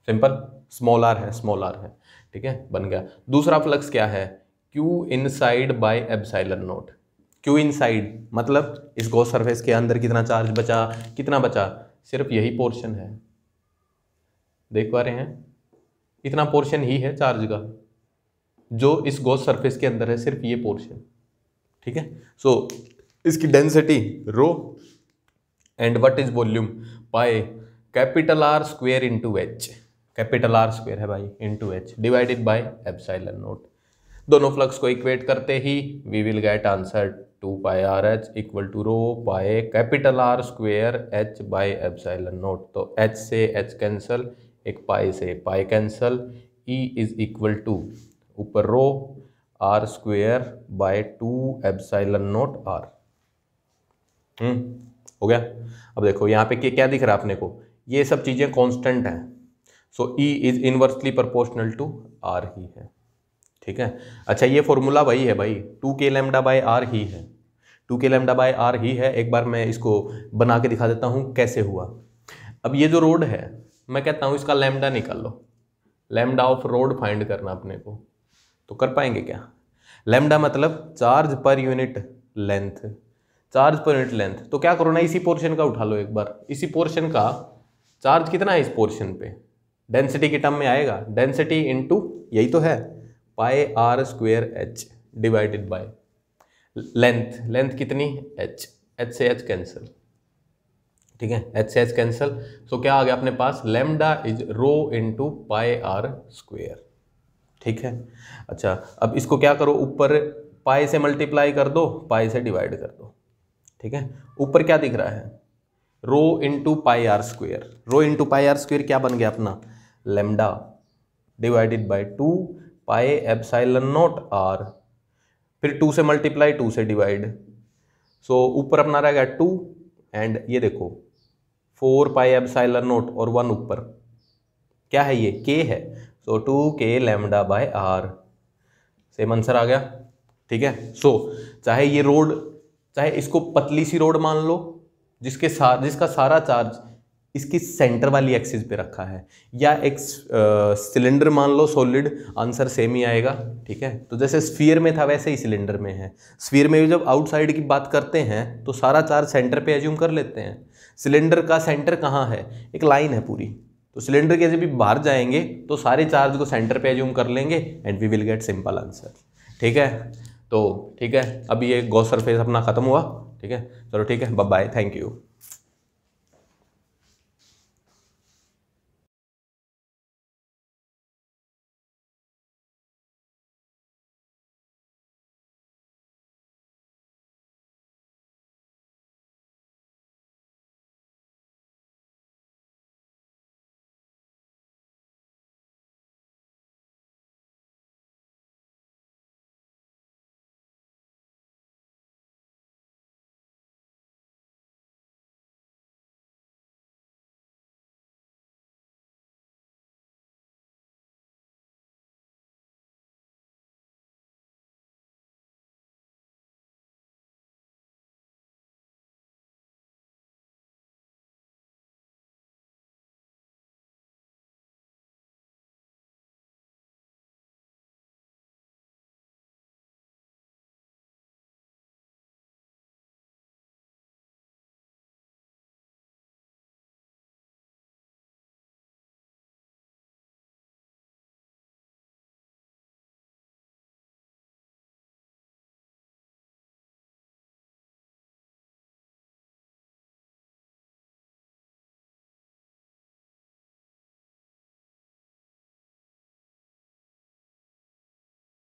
Simple, small R है, स्मॉल आर है, ठीक है, बन गया। दूसरा फ्लक्स क्या है? Q inside by epsilon naught. Q inside मतलब इस गॉस सरफेस के अंदर कितना चार्ज बचा? कितना बचा? सिर्फ यही पोर्शन है, देख पा रहे हैं? इतना पोर्शन ही है चार्ज का जो इस गॉस सरफेस के अंदर है, सिर्फ ये पोर्शन, ठीक है। सो इसकी density rho and what is volume? Pi capital R square into H. Capital R square है भाई into H divided by epsilon naught. दोनों फ्लक्स को इक्वेट करते ही we will get answer 2 pi R H equal to rho pi capital R square H by epsilon naught. तो H से H cancel, एक पाई से pi cancel, E is equal to ऊपर rho R square by 2 epsilon naught R. हो गया। अब देखो यहाँ पे क्या दिख रहा है अपने को? ये सब चीजें कांस्टेंट हैं, so E is inversely proportional to R ही है, ठीक है। अच्छा, ये फॉर्मूला वही है भाई, 2k लैम्डा बाय आर ही है, 2k लैम्डा बाय आर ही है। एक बार मैं इसको बना के दिखा देता हूँ कैसे हुआ। अब ये जो रोड है, मैं कहता हूँ इसका लैम्डा निकाल लो, लैम्डा ऑफ रोड फाइंड करना अपने को, तो कर पाएंगे क्या? लैम्डा मतलब charge per unit length, charge per unit length. तो क्या करो ना, इसी पोर्शन का उठा लो एक बार, इसी पोर्शन का चार्ज कितना है इस पोर्शन पे, डेंसिटी के टर्म में आएगा, डेंसिटी इनटू यही तो है pi R square H divided by length. Length कितनी? एच, एच से एच कैंसिल, ठीक है, एच से एच कैंसिल। सो क्या आ गया अपने पास? Lambda is rho into pi R square, ठीक है। अच्छा, अब इसको क्या करो, ऊपर पाई से मल्टीप्लाई कर दो, पाई से डिवाइड कर दो, ठीक है। ऊपर क्या दिख रहा है? Rho into pi R square. Rho into pi R square क्या बन गया अपना? Lambda divided by 2 pi epsilon naught R, फिर 2 से मल्टीप्लाई 2 से डिवाइड, सो ऊपर अपना रहेगा 2 एंड ये देखो 4 पाई एप्सिलॉन नॉट और 1 ऊपर, क्या है ये? k है, so 2k lambda by R, same answer आ गया, ठीक है। सो चाहे ये रोड, चाहे इसको पतली सी रोड मान लो जिसका सारा चार्ज इसकी सेंटर वाली एक्सिस पे रखा है, या एक सिलेंडर मान लो सॉलिड, आंसर सेम ही आएगा, ठीक है। तो जैसे स्फीयर में था वैसे ही सिलेंडर में है। स्फीयर में भी जब आउटसाइड की बात करते हैं तो सारा चार्ज सेंटर पे एज्यूम कर लेते हैं। सिलेंडर का सेंटर कहाँ है? एक लाइन है पूरी, तो सिलेंडर के जब भी बाहर जाएंगे तो सारे चार्ज को सेंटर पे एज्यूम कर लेंगे and we will get simple answer, ठीक है। तो ठीक है, अभी ये गॉस सरफेस अपना खत्म हुआ, ठीक है। चलो ठीक है, बाय बाय, थैंक यू।